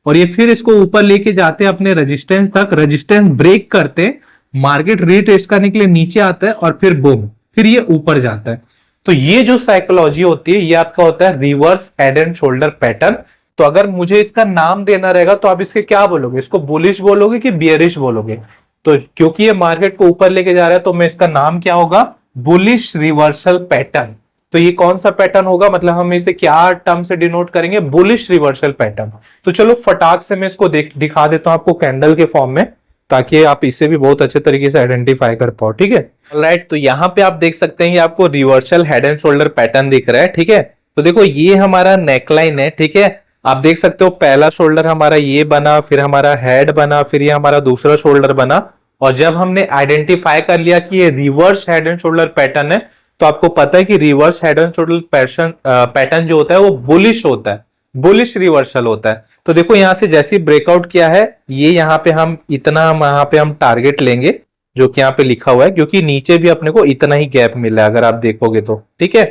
Speaker 1: और ये फिर इसको ऊपर लेके जाते अपने रेजिस्टेंस तक, रेजिस्टेंस ब्रेक करते, मार्केट रीटेस्ट करने के लिए नीचे आता है और फिर बूम, फिर ये ऊपर जाता है। तो ये जो साइकोलॉजी होती है ये आपका होता है reverse head and shoulder pattern. तो अगर मुझे इसका नाम देना रहेगा तो आप इसके क्या बोलोगे, इसको बुलिश बोलोगे कि बियरिश बोलोगे। तो क्योंकि ये मार्केट को ऊपर लेके जा रहा है तो मैं इसका नाम क्या होगा, बुलिश रिवर्सल पैटर्न। तो ये कौन सा पैटर्न होगा, मतलब हम इसे क्या टर्म से डिनोट करेंगे, बुलिश रिवर्सल पैटर्न। तो चलो फटाक से मैं इसको दिखा देता हूं आपको कैंडल के फॉर्म में, ताकि आप इसे भी बहुत अच्छे तरीके से आइडेंटिफाई कर पाओ, ठीक है। राइट, तो यहाँ पे आप देख सकते हैं कि आपको reversal head and shoulder pattern दिख रहा है, ठीक है। तो देखो ये हमारा नेकलाइन है, ठीक है। आप देख सकते हो पहला शोल्डर हमारा ये बना, फिर हमारा हेड बना, फिर ये हमारा दूसरा शोल्डर बना। और जब हमने आइडेंटिफाई कर लिया कि ये reverse head and shoulder pattern है, तो आपको पता है कि reverse head and shoulder pattern जो होता है वो बुलिश होता है, बुलिश रिवर्सल होता है। तो देखो यहां से जैसे ब्रेकआउट किया है, ये यहाँ पे हम इतना यहाँ पे हम टारगेट लेंगे जो कि यहाँ पे लिखा हुआ है, क्योंकि नीचे भी अपने को इतना ही गैप मिला है अगर आप देखोगे तो, ठीक है।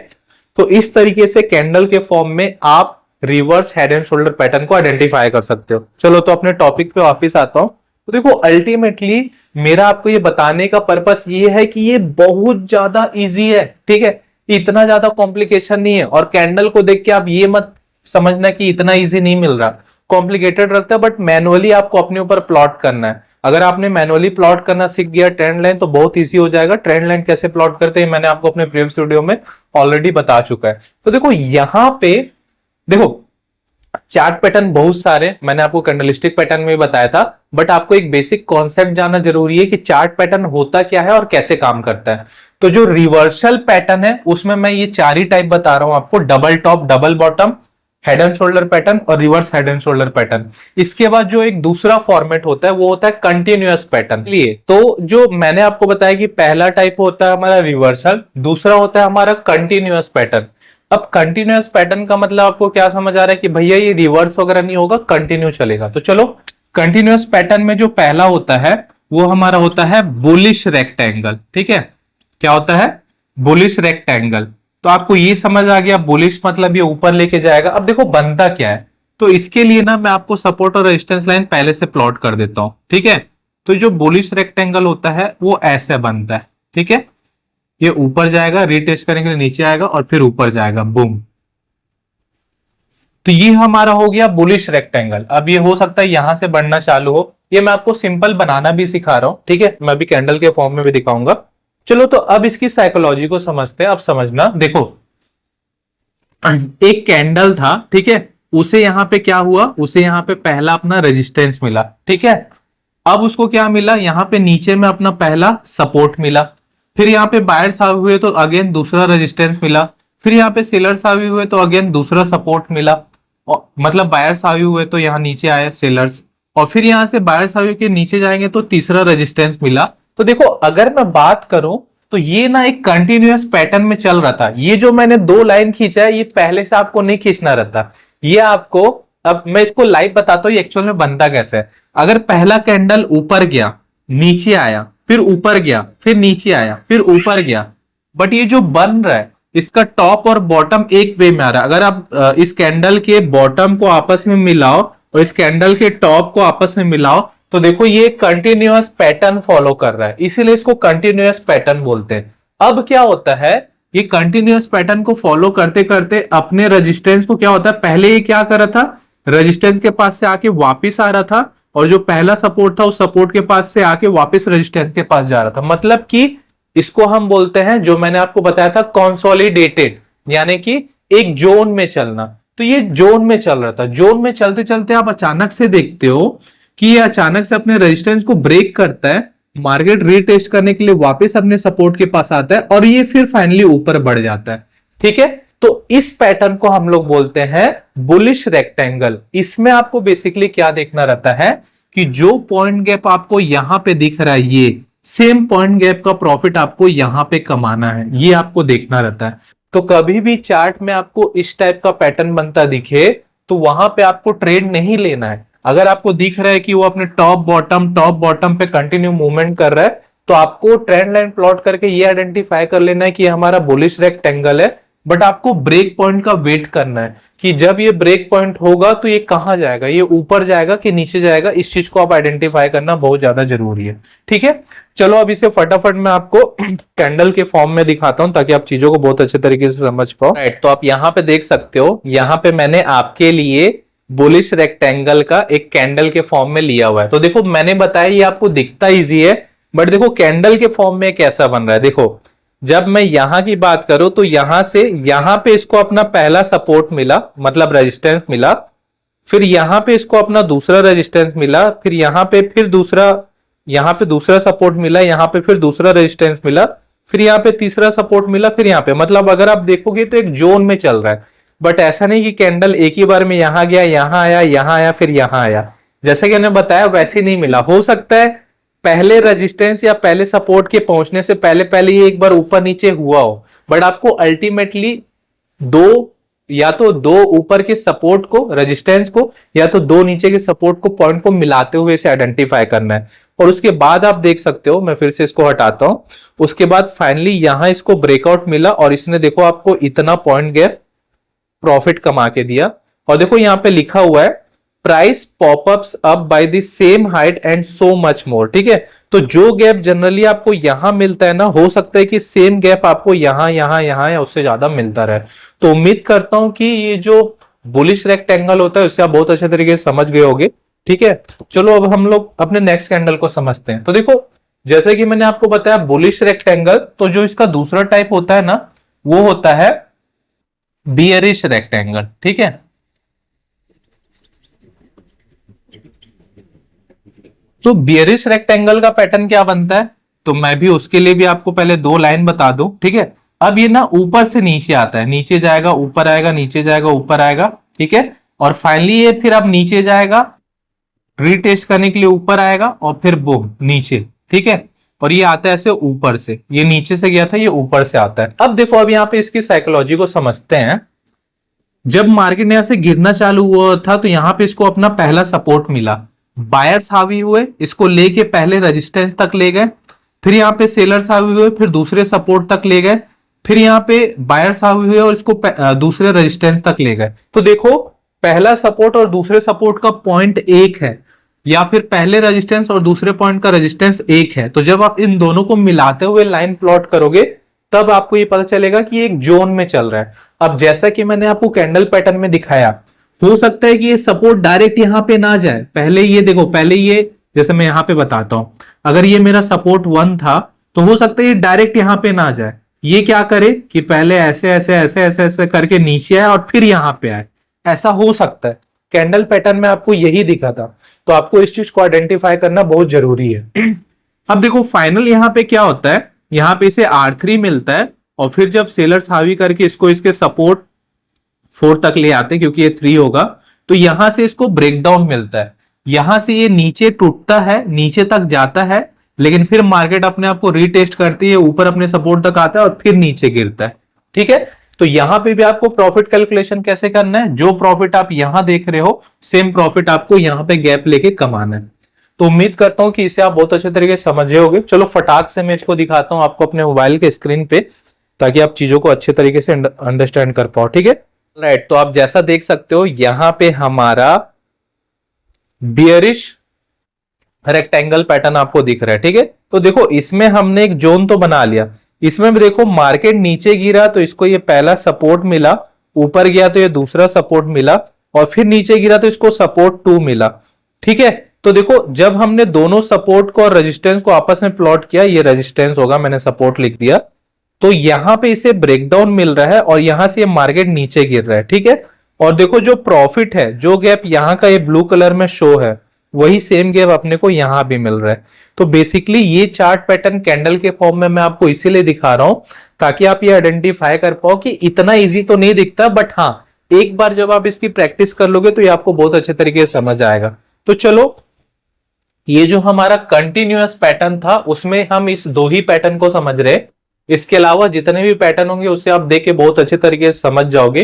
Speaker 1: तो इस तरीके से कैंडल के फॉर्म में आप reverse head and shoulder pattern को आइडेंटिफाई कर सकते हो। चलो तो अपने टॉपिक पे वापस आता हूं। तो देखो अल्टीमेटली मेरा आपको ये बताने का पर्पस ये है कि ये बहुत ज्यादा इजी है, ठीक है, इतना ज्यादा कॉम्प्लिकेशन नहीं है। और कैंडल को देख के आप ये मत समझना कि इतना इजी नहीं मिल रहा, कॉम्प्लिकेटेड रखता है, बट मैनुअली आपको अपने ऊपर प्लॉट करना है। अगर आपने मैनुअली प्लॉट करना सीख गया ट्रेंड लाइन, तो बहुत इजी हो जाएगा। ट्रेंड लाइन कैसे प्लॉट करते हैं मैंने आपको अपने प्रीवियस वीडियो में ऑलरेडी बता चुका है। तो देखो यहां पे देखो चार्ट पैटर्न बहुत सारे मैंने आपको कैंडलस्टिक पैटर्न में भी बताया था, बट आपको एक बेसिक कॉन्सेप्ट जानना जरूरी है कि चार्ट पैटर्न होता क्या है और कैसे काम करता है। तो जो रिवर्सल पैटर्न है उसमें मैं ये चार ही टाइप बता रहा हूं आपको, double top, double bottom, head and shoulder pattern और reverse head and shoulder pattern. इसके बाद जो एक दूसरा फॉर्मेट होता है वो होता है कंटिन्यूअस पैटर्न। लिए तो जो मैंने आपको बताया कि पहला टाइप होता है हमारा रिवर्सल, दूसरा होता है हमारा कंटिन्यूअस पैटर्न। अब कंटिन्यूअस पैटर्न का मतलब आपको क्या समझ आ रहा है कि भैया ये रिवर्स वगैरह नहीं होगा, कंटिन्यू चलेगा। तो चलो कंटिन्यूअस पैटर्न में जो पहला होता है वो हमारा होता है बुलिश रेक्टेंगल, ठीक है। क्या होता है? Bullish rectangle. तो आपको ये समझ आ गया, बुलिश मतलब ये ऊपर लेके जाएगा। अब देखो बनता क्या है, तो इसके लिए ना मैं आपको सपोर्ट और रेजिस्टेंस लाइन पहले से प्लॉट कर देता हूं, ठीक है। तो जो बुलिश रेक्टेंगल होता है वो ऐसे बनता है, ठीक है। ये ऊपर जाएगा, रीटेस्ट करने के लिए नीचे आएगा और फिर ऊपर जाएगा, बूम। तो ये हमारा हो गया बुलिश रेक्टेंगल। अब ये हो सकता है यहां से बढ़ना चालू हो, ये मैं आपको सिंपल बनाना भी सिखा रहा हूं, ठीक है। मैं भी कैंडल के फॉर्म में भी दिखाऊंगा। चलो तो अब इसकी साइकोलॉजी को समझते हैं। अब समझना, देखो एक कैंडल था, ठीक है, उसे यहां पे क्या हुआ, उसे यहां पे पहला अपना रेजिस्टेंस मिला, ठीक है। अब उसको क्या मिला, यहां पे नीचे में अपना पहला सपोर्ट मिला, फिर यहाँ पे बायर्स आए हुए तो अगेन दूसरा रेजिस्टेंस मिला, फिर यहाँ पे सेलर्स आए हुए तो अगेन दूसरा सपोर्ट मिला, और मतलब बायर्स आए हुए तो यहाँ नीचे आए सेलर्स, और फिर यहाँ से बायर्स आए हुए के नीचे जाएंगे तो तीसरा रेजिस्टेंस मिला। तो देखो अगर मैं बात करूं तो ये ना एक कंटिन्यूअस पैटर्न में चल रहा था। ये जो मैंने दो लाइन खींचा है ये पहले से आपको नहीं खींचना रहता, ये आपको, अब मैं इसको लाइव बताता हूँ एक्चुअल में बनता कैसे है। अगर पहला कैंडल ऊपर गया, नीचे आया, फिर ऊपर गया, फिर नीचे आया, फिर ऊपर गया, बट ये जो बन रहा है इसका टॉप और बॉटम एक वे में आ रहा है। अगर आप इस कैंडल के बॉटम को आपस में मिलाओ और इस कैंडल के टॉप को आपस में मिलाओ तो देखो ये कंटिन्यूअस पैटर्न फॉलो कर रहा है, इसीलिए इसको कंटिन्यूअस पैटर्न बोलते हैं। अब क्या होता है, ये कंटिन्यूअस पैटर्न को फॉलो करते करते अपने रेजिस्टेंस को क्या होता है, पहले ये क्या कर रहा था, रेजिस्टेंस के पास से आके वापिस आ रहा था, और जो पहला सपोर्ट था उस सपोर्ट के पास से आके वापस रेजिस्टेंस के पास जा रहा था। मतलब कि इसको हम बोलते हैं, जो मैंने आपको बताया था, कंसोलिडेटेड, यानी कि एक जोन में चलना। तो ये जोन में चल रहा था, जोन में चलते चलते आप अचानक से देखते हो कि ये अचानक से अपने रेजिस्टेंस को ब्रेक करता है, मार्केट रीटेस्ट करने के लिए वापस अपने सपोर्ट के पास आता है और ये फिर फाइनली ऊपर बढ़ जाता है, ठीक है। तो इस पैटर्न को हम लोग बोलते हैं बुलिश रेक्टेंगल। इसमें आपको बेसिकली क्या देखना रहता है कि जो पॉइंट गैप आपको यहां पे दिख रहा है, ये सेम पॉइंट गैप का प्रॉफिट आपको यहां पे कमाना है, ये आपको देखना रहता है। तो कभी भी चार्ट में आपको इस टाइप का पैटर्न बनता दिखे तो वहां पे आपको ट्रेड नहीं लेना है। अगर आपको दिख रहा है कि वो अपने टॉप बॉटम पे कंटिन्यू मूवमेंट कर रहा है, तो आपको ट्रेंड लाइन प्लॉट करके ये आइडेंटिफाई कर लेना है कि हमारा बुलिश रेक्टेंगल है। बट आपको ब्रेक पॉइंट का वेट करना है कि जब ये ब्रेक पॉइंट होगा तो ये कहां जाएगा, ये ऊपर जाएगा कि नीचे जाएगा, इस चीज को आप आइडेंटिफाई करना बहुत ज्यादा जरूरी है, ठीक है। चलो अब इसे फटाफट मैं आपको कैंडल के फॉर्म में दिखाता हूं ताकि आप चीजों को बहुत अच्छे तरीके से समझ पाओ। राइट, तो आप यहाँ पे देख सकते हो, यहाँ पे मैंने आपके लिए बुलिश रेक्टेंगल का एक कैंडल के फॉर्म में लिया हुआ है। तो देखो मैंने बताया ये आपको दिखता इजी है, बट देखो कैंडल के फॉर्म में कैसा बन रहा है। देखो जब मैं यहां की बात करूं तो यहां से यहां पे इसको अपना पहला सपोर्ट मिला, मतलब रेजिस्टेंस मिला, फिर यहां पे इसको अपना दूसरा रेजिस्टेंस मिला, फिर यहां पे फिर दूसरा, यहां पे दूसरा सपोर्ट मिला, यहां पे फिर दूसरा रेजिस्टेंस मिला, फिर यहां पे तीसरा सपोर्ट मिला, फिर यहां पे, मतलब अगर आप देखोगे तो एक जोन में चल रहा है। बट ऐसा नहीं कि कैंडल एक ही बार में यहां गया, यहां आया फिर यहां आया, जैसा कि मैंने बताया वैसे नहीं मिला। हो सकता है पहले रेजिस्टेंस या पहले सपोर्ट के पहुंचने से पहले पहले ये एक बार ऊपर नीचे हुआ हो, बट आपको अल्टीमेटली दो, या तो दो ऊपर के सपोर्ट को, रेजिस्टेंस को, या तो दो नीचे के सपोर्ट को, पॉइंट को मिलाते हुए इसे आइडेंटिफाई करना है। और उसके बाद आप देख सकते हो, मैं फिर से इसको हटाता हूं, उसके बाद फाइनली यहां इसको ब्रेकआउट मिला और इसने देखो आपको इतना पॉइंट गैप प्रॉफिट कमा के दिया। और देखो यहां पे लिखा हुआ है price popups up by the same height and so much more. ठीक है, तो जो गैप जनरली आपको यहां मिलता है ना, हो सकता है कि सेम गैप आपको यहां या उससे ज्यादा मिलता रहे। तो उम्मीद करता हूं कि ये जो बुलिश रेक्टेंगल होता है उससे आप बहुत अच्छे तरीके से समझ गए होगे। ठीक है, चलो अब हम लोग अपने नेक्स्ट कैंडल को समझते हैं। तो देखो जैसे कि मैंने आपको बताया बुलिश रेक्टेंगल, तो जो इसका दूसरा टाइप होता है ना, वो होता है बियरिश रेक्टेंगल। ठीक है, तो बियरिश रेक्टेंगल का पैटर्न क्या बनता है, तो मैं भी उसके लिए भी आपको पहले दो लाइन बता दूं। ठीक है, अब ये ना ऊपर से नीचे आता है, नीचे जाएगा ऊपर आएगा, नीचे जाएगा ऊपर आएगा। ठीक है, और फाइनली ये फिर अब नीचे जाएगा, रीटेस्ट करने के लिए ऊपर आएगा और फिर बूम नीचे। ठीक है, और ये आता है ऐसे ऊपर से, ये नीचे से गया था, ये ऊपर से आता है। अब देखो अब यहाँ पे इसकी साइकोलॉजी को समझते हैं। जब मार्केट यहां से गिरना चालू हुआ था तो यहां पे इसको अपना पहला सपोर्ट मिला, बायर्स हावी हुए, इसको लेके पहले रेजिस्टेंस तक ले गए, फिर यहाँ पे सेलर्स हावी हुए, फिर दूसरे सपोर्ट तक ले गए, फिर यहाँ पे बायर्स हावी हुए और इसको दूसरे रेजिस्टेंस तक ले गए। तो देखो पहला सपोर्ट और दूसरे सपोर्ट का पॉइंट एक है, या फिर पहले रेजिस्टेंस और दूसरे पॉइंट का रेजिस्टेंस एक है। तो जब आप इन दोनों को मिलाते हुए लाइन प्लॉट करोगे तब आपको ये पता चलेगा कि एक जोन में चल रहा है। अब जैसा कि मैंने आपको कैंडल पैटर्न में दिखाया, हो सकता है कि ये सपोर्ट डायरेक्ट यहां पे ना जाए, पहले ये देखो, पहले ये जैसे मैं यहां पे बताता हूं, अगर ये मेरा सपोर्ट 1 था तो हो सकता है ये डायरेक्ट यहां पे ना जाए, ये क्या करे कि पहले ऐसे ऐसे ऐसे ऐसे ऐसे करके नीचे आए और फिर यहां पे आए, ऐसा हो सकता है। कैंडल पैटर्न में आपको यही दिखा था, तो आपको इस चीज को आइडेंटिफाई करना बहुत जरूरी है। अब देखो फाइनल यहां पे क्या होता है, यहां पे इसे R3 मिलता है और फिर जब सेलर्स हावी करके इसको इसके सपोर्ट 4 तक ले आते हैं, क्योंकि ये 3 होगा, तो यहां से इसको ब्रेकडाउन मिलता है, यहां से ये नीचे टूटता है, नीचे तक जाता है, लेकिन फिर मार्केट अपने आप को रीटेस्ट करती है, ऊपर अपने सपोर्ट तक आता है और फिर नीचे गिरता है। ठीक है, तो यहां पे भी आपको प्रॉफिट कैलकुलेशन कैसे करना है, जो प्रॉफिट आप यहां देख रहे हो सेम प्रॉफिट आपको यहां पे गैप लेके कमाना है। तो उम्मीद करता हूं कि इसे आप बहुत अच्छे तरीके से समझे होगे। चलो फटाक से मैं इसको दिखाता हूं आपको अपने मोबाइल के स्क्रीन पे, ताकि आप चीजों को अच्छे तरीके से अंडरस्टैंड कर पाओ। ठीक है, राइट, तो आप जैसा देख सकते हो यहां पे हमारा बियरिश रेक्टेंगल पैटर्न आपको दिख रहा है। ठीक है, तो देखो इसमें हमने एक जोन तो बना लिया, इसमें भी देखो मार्केट नीचे गिरा तो इसको ये पहला सपोर्ट मिला, ऊपर गया तो ये दूसरा सपोर्ट मिला, और फिर नीचे गिरा तो इसको सपोर्ट 2 मिला। ठीक है, तो देखो जब हमने दोनों सपोर्ट को और रेजिस्टेंस को आपस में प्लॉट किया, ये रेजिस्टेंस होगा, मैंने सपोर्ट लिख दिया, तो यहां पे इसे ब्रेकडाउन मिल रहा है और यहां से ये मार्केट नीचे गिर रहा है। ठीक है, और देखो जो प्रॉफिट है, जो गैप यहां का ये ब्लू कलर में शो है, वही सेम गैप अपने को यहां भी मिल रहा है। तो बेसिकली ये चार्ट पैटर्न कैंडल के फॉर्म में मैं आपको इसीलिए दिखा रहा हूं, ताकि आप ये आइडेंटिफाई कर पाओ कि इतना इजी तो नहीं दिखता, बट हाँ एक बार जब आप इसकी प्रैक्टिस कर लोगे तो ये आपको बहुत अच्छे तरीके से समझ आएगा। तो चलो ये जो हमारा कंटिन्यूअस पैटर्न था उसमें हम इस दो ही पैटर्न को समझ रहे, इसके अलावा जितने भी पैटर्न होंगे उसे आप देख के बहुत अच्छे तरीके से समझ जाओगे।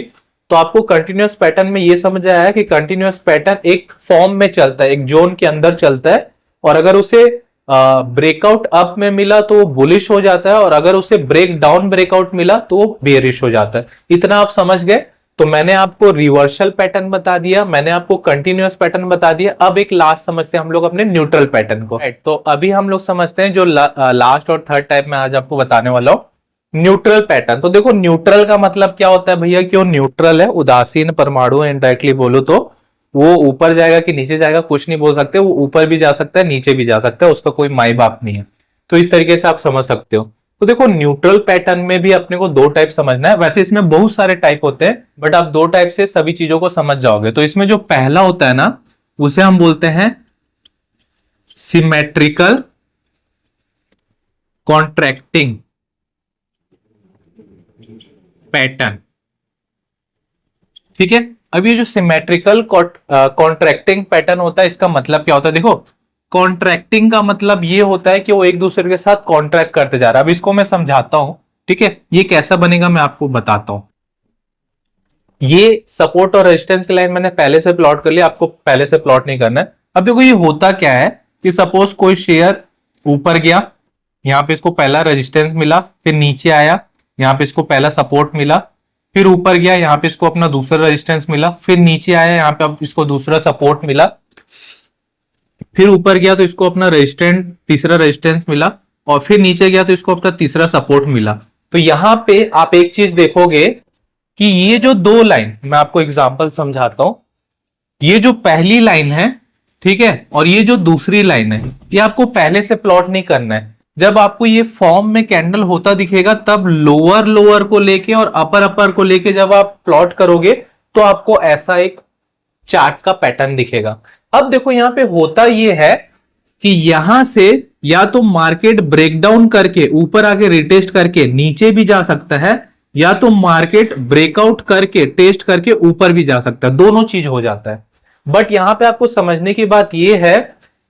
Speaker 1: तो आपको कंटिन्यूअस पैटर्न में ये समझ आया कि कंटिन्यूअस पैटर्न एक फॉर्म में चलता है, एक जोन के अंदर चलता है, और अगर उसे ब्रेकआउट अप में मिला तो वो बुलिश हो जाता है, और अगर उसे ब्रेक डाउन ब्रेकआउट मिला तो वो बेयरिश हो जाता है। इतना आप समझ गए। तो मैंने आपको रिवर्सल पैटर्न बता दिया, मैंने आपको कंटिन्यूअस पैटर्न बता दिया, अब एक लास्ट समझते हैं हम लोग अपने न्यूट्रल पैटर्न को। राइट, तो अभी हम लोग समझते हैं जो लास्ट और थर्ड टाइप में आज आपको बताने वाला हूं, न्यूट्रल पैटर्न। तो देखो न्यूट्रल का मतलब क्या होता है भैया, क्यों न्यूट्रल है, उदासीन परमाणु है, इनडायरेक्टली बोलो तो वो ऊपर जाएगा कि नीचे जाएगा कुछ नहीं बोल सकते, वो ऊपर भी जा सकता है नीचे भी जा सकता है, उसका कोई माई बाप नहीं है। तो इस तरीके से आप समझ सकते हो। तो देखो न्यूट्रल पैटर्न में भी अपने को दो टाइप समझना है, वैसे इसमें बहुत सारे टाइप होते हैं, बट आप दो टाइप से सभी चीजों को समझ जाओगे। तो इसमें जो पहला होता है ना, उसे हम बोलते हैं सिमेट्रिकल कॉन्ट्रैक्टिंग पैटर्न। ठीक है। अब ये जो सिमेट्रिकल कॉन्ट्रैक्टिंग पैटर्न होता है, इसका मतलब क्या होता है? देखो, कॉन्ट्रैक्टिंग का मतलब ये होता है कि वो एक दूसरे के साथ कॉन्ट्रैक्ट करते जा रहा है। अब इसको मैं समझाता हूं, ठीक है। ये कैसा बनेगा मैं आपको बताता हूं। ये सपोर्ट और रेजिस्टेंस की लाइन मैंने पहले से प्लॉट कर लिया, आपको पहले से प्लॉट नहीं करना है। अब देखो ये होता क्या है कि सपोज कोई शेयर ऊपर गया, यहां पे इसको पहला रेजिस्टेंस मिला, फिर नीचे आया, यहां पे इसको पहला सपोर्ट मिला, फिर ऊपर गया, यहां पे इसको अपना दूसरा रेजिस्टेंस मिला, फिर नीचे आया, यहां पे अब इसको दूसरा सपोर्ट मिला, फिर ऊपर गया तो इसको अपना रेजिस्टेंस, तीसरा रेजिस्टेंस मिला, और फिर नीचे गया तो इसको अपना तीसरा सपोर्ट मिला। तो यहां पे आप एक चीज देखोगे कि ये जो दो लाइन, मैं आपको एग्जांपल समझाता हूं, ये जो पहली लाइन है, ठीक है, और ये जो दूसरी लाइन है, ये आपको पहले से प्लॉट नहीं करना है। जब आपको ये फॉर्म में कैंडल होता दिखेगा, तब लोअर लोअर को लेके और अपर अपर को लेके जब आप प्लॉट करोगे तो आपको ऐसा एक चार्ट का पैटर्न दिखेगा। अब देखो यहां पे होता ये है कि यहां से या तो मार्केट ब्रेकडाउन करके ऊपर आके रिटेस्ट करके नीचे भी जा सकता है, या तो मार्केट ब्रेकआउट करके टेस्ट करके ऊपर भी जा सकता है, दोनों चीज हो जाता है। बट यहां पे आपको समझने की बात यह है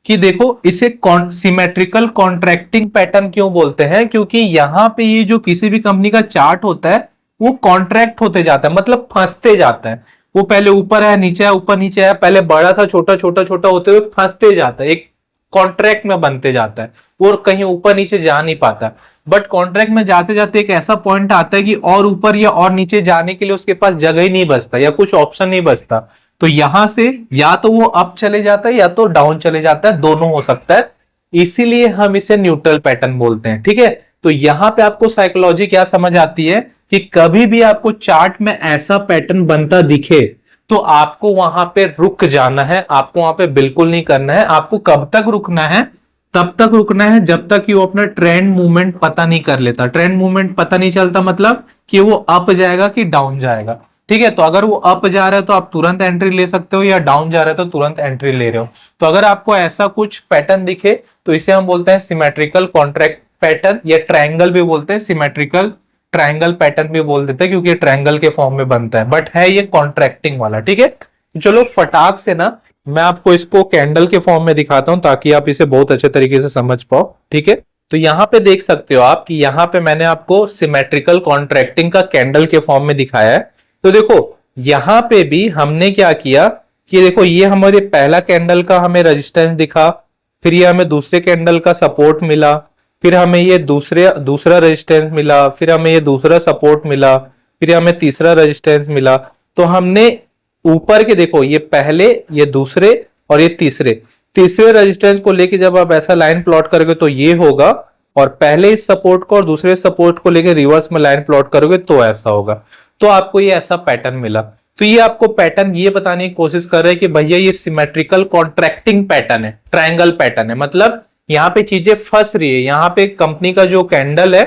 Speaker 1: कि देखो इसे सिमेट्रिकल कॉन्ट्रैक्टिंग पैटर्न क्यों बोलते हैं, क्योंकि यहां पे ये जो किसी भी कंपनी का चार्ट होता है वो कॉन्ट्रैक्ट होते जाता है, मतलब फंसते जाता है। वो पहले ऊपर आया, नीचे आया, ऊपर नीचे आया, पहले बड़ा था, छोटा छोटा छोटा होते हुए फंसते जाता है, एक कॉन्ट्रैक्ट में बनते जाता है, वो कहीं ऊपर नीचे जा नहीं पाता। बट कॉन्ट्रैक्ट में जाते जाते एक ऐसा पॉइंट आता है कि और ऊपर या और नीचे जाने के लिए उसके पास जगह ही नहीं बचता या कुछ ऑप्शन नहीं बचता। तो यहां से या तो वो अप चले जाता है या तो डाउन चले जाता है, दोनों हो सकता है। इसीलिए हम इसे न्यूट्रल पैटर्न बोलते हैं, ठीक है। तो यहां पे आपको साइकोलॉजी क्या समझ आती है कि कभी भी आपको चार्ट में ऐसा पैटर्न बनता दिखे तो आपको वहां पे रुक जाना है, आपको वहां पे बिल्कुल नहीं करना है। आपको कब तक रुकना है? तब तक रुकना है जब तक कि वो अपना ट्रेंड मूवमेंट पता नहीं कर लेता। ट्रेंड मूवमेंट पता नहीं चलता मतलब कि वो अप जाएगा कि डाउन जाएगा, ठीक है। तो अगर वो अप जा रहा है तो आप तुरंत एंट्री ले सकते हो, या डाउन जा रहा है तो तुरंत एंट्री ले रहे हो। तो अगर आपको ऐसा कुछ पैटर्न दिखे तो इसे हम बोलते हैं सिमेट्रिकल कॉन्ट्रैक्ट पैटर्न, या ट्रायंगल भी बोलते हैं, सिमेट्रिकल ट्रायंगल पैटर्न भी बोल देते हैं, क्योंकि ट्रायंगल के फॉर्म में बनता है, बट है ये कॉन्ट्रैक्टिंग वाला, ठीक है। चलो फटाक से ना मैं आपको इसको कैंडल के फॉर्म में दिखाता हूं ताकि आप इसे बहुत अच्छे तरीके से समझ पाओ, ठीक है। तो यहां पे देख सकते हो आप कि यहां पे मैंने आपको सिमेट्रिकल कॉन्ट्रैक्टिंग का कैंडल के फॉर्म में दिखाया है। तो देखो यहां पे भी हमने क्या किया कि देखो ये हमारे पहला कैंडल का हमें रेजिस्टेंस दिखा, फिर ये हमें दूसरे कैंडल का सपोर्ट मिला, फिर हमें ये दूसरा रेजिस्टेंस मिला, फिर हमें ये दूसरा सपोर्ट मिला, फिर हमें तीसरा रेजिस्टेंस मिला। तो हमने ऊपर के देखो ये पहले, ये दूसरे और ये तीसरे रेजिस्टेंस को लेके जब आप ऐसा लाइन प्लॉट करोगे तो ये होगा, और पहले इस सपोर्ट को और दूसरे सपोर्ट को लेके रिवर्स में लाइन प्लॉट करोगे तो ऐसा होगा। तो आपको ये ऐसा पैटर्न मिला। तो ये आपको पैटर्न ये बताने की कोशिश कर रहे हैं कि भैया ये सिमेट्रिकल कॉन्ट्रैक्टिंग पैटर्न है, ट्रायंगल पैटर्न है, मतलब यहाँ पे चीजें फंस रही है। यहाँ पे कंपनी का जो कैंडल है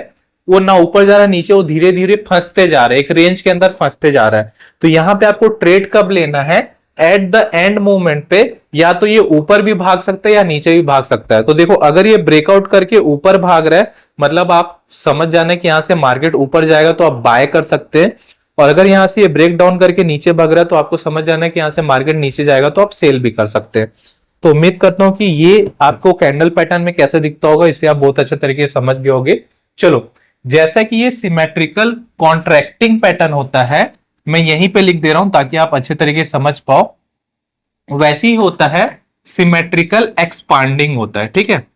Speaker 1: वो ना ऊपर जा रहा है नीचे, वो धीरे धीरे फंसते जा रहा है, एक रेंज के अंदर फंसते जा रहा है। तो यहाँ पे आपको ट्रेड कब लेना है? एट द एंड मूवमेंट पे, या तो ये ऊपर भी भाग सकता है या नीचे भी भाग सकता है। तो देखो अगर ये ब्रेकआउट करके ऊपर भाग रहा है मतलब आप समझ जाना कि यहां से मार्केट ऊपर जाएगा तो आप बाय कर सकते हैं, और अगर यहां से ये ब्रेक डाउन करके नीचे भाग रहा है तो आपको समझ जाना है कि यहां से मार्केट नीचे जाएगा तो आप सेल भी कर सकते हैं। तो उम्मीद करता हूं कि ये आपको कैंडल पैटर्न में कैसे दिखता होगा इसे आप बहुत अच्छे तरीके से समझ गए होंगे। चलो, जैसा कि ये सिमेट्रिकल कॉन्ट्रैक्टिंग पैटर्न होता है, मैं यहीं पे लिख दे रहा हूं ताकि आप अच्छे तरीके से समझ पाओ, वैसे ही होता है सिमेट्रिकल एक्सपांडिंग होता है, ठीक है।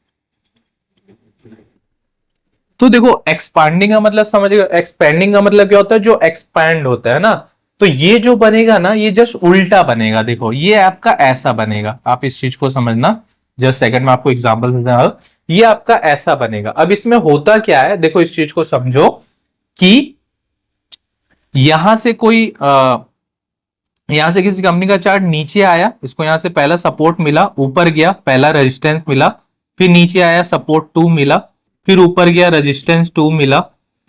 Speaker 1: तो देखो एक्सपांडिंग का मतलब समझिएगा, एक्सपेंडिंग का मतलब क्या होता है? जो एक्सपैंड होता है ना। तो ये जो बनेगा ना ये जस्ट उल्टा बनेगा। देखो ये आपका ऐसा बनेगा, आप इस चीज को समझना, जस्ट सेकंड में आपको एग्जांपल देता हूं। ये आपका ऐसा बनेगा। अब इसमें होता क्या है देखो, इस चीज को समझो कि यहां से कोई यहां से किसी कंपनी का चार्ट नीचे आया, इसको यहां से पहला सपोर्ट मिला, ऊपर गया पहला रेजिस्टेंस मिला, फिर नीचे आया सपोर्ट 2 मिला, फिर ऊपर गया रेजिस्टेंस 2 मिला,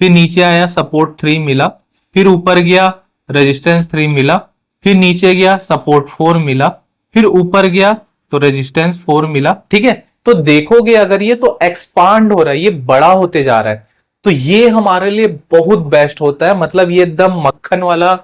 Speaker 1: फिर नीचे आया सपोर्ट 3 मिला, फिर ऊपर गया रेजिस्टेंस 3 मिला, फिर नीचे गया सपोर्ट 4 मिला, फिर ऊपर गया तो रेजिस्टेंस 4 मिला, ठीक है। तो देखोगे अगर ये तो एक्सपांड हो रहा है, ये बड़ा होते जा रहा है, तो ये हमारे लिए बहुत बेस्ट होता है। मतलब ये एकदम मक्खन वाला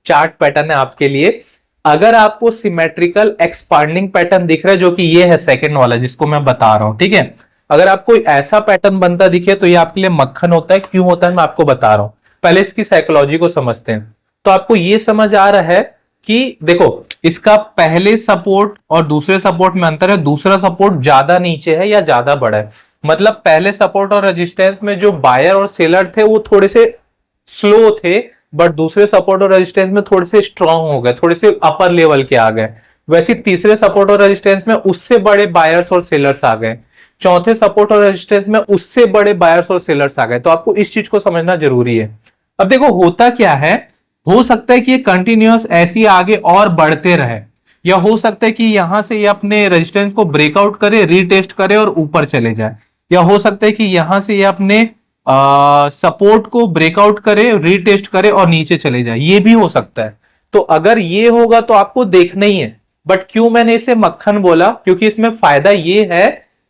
Speaker 1: चार्ट पैटर्न है आपके लिए। अगर आपको सिमेट्रिकल एक्सपांडिंग पैटर्न दिख रहा है, जो कि ये है सेकंड वाला जिसको मैं बता रहा हूं, ठीक है, अगर आपको ऐसा पैटर्न बनता दिखे तो ये आपके लिए मक्खन होता है। क्यों होता है मैं आपको बता रहा हूं, पहले इसकी साइकोलॉजी को समझते हैं। तो आपको ये समझ आ रहा है कि देखो इसका पहले सपोर्ट और दूसरे सपोर्ट में अंतर है, दूसरा सपोर्ट ज्यादा नीचे है या ज्यादा बड़ा है। मतलब पहले सपोर्ट और रेजिस्टेंस में जो बायर और सेलर थे वो थोड़े से स्लो थे, बट दूसरे सपोर्ट और रेजिस्टेंस में थोड़े से स्ट्रांग हो गए, थोड़े से अपर लेवल के आ गए। वैसे तीसरे सपोर्ट और रेजिस्टेंस में उससे बड़े बायर्स और सेलर्स आ गए, चौथे सपोर्ट और रेजिस्टेंस में उससे बड़े बायर्स और सेलर्स आ गए। तो आपको इस चीज को समझना जरूरी है। अब देखो होता क्या है, हो सकता है कि ये कंटिन्यूअस ऐसी आगे और बढ़ते रहे, या हो सकता है कि यहां से ये अपने रेजिस्टेंस को ब्रेकआउट करे, रीटेस्ट करे और ऊपर चले जाए, या हो सकता है कि यहां से ये अपने सपोर्ट को ब्रेकआउट करे, रीटेस्ट करे और नीचे चले जाए, ये भी हो सकता है। तो अगर ये होगा तो आपको देखना ही है। बट क्यों मैंने इसे मक्खन बोला, क्योंकि इसमें फायदा ये है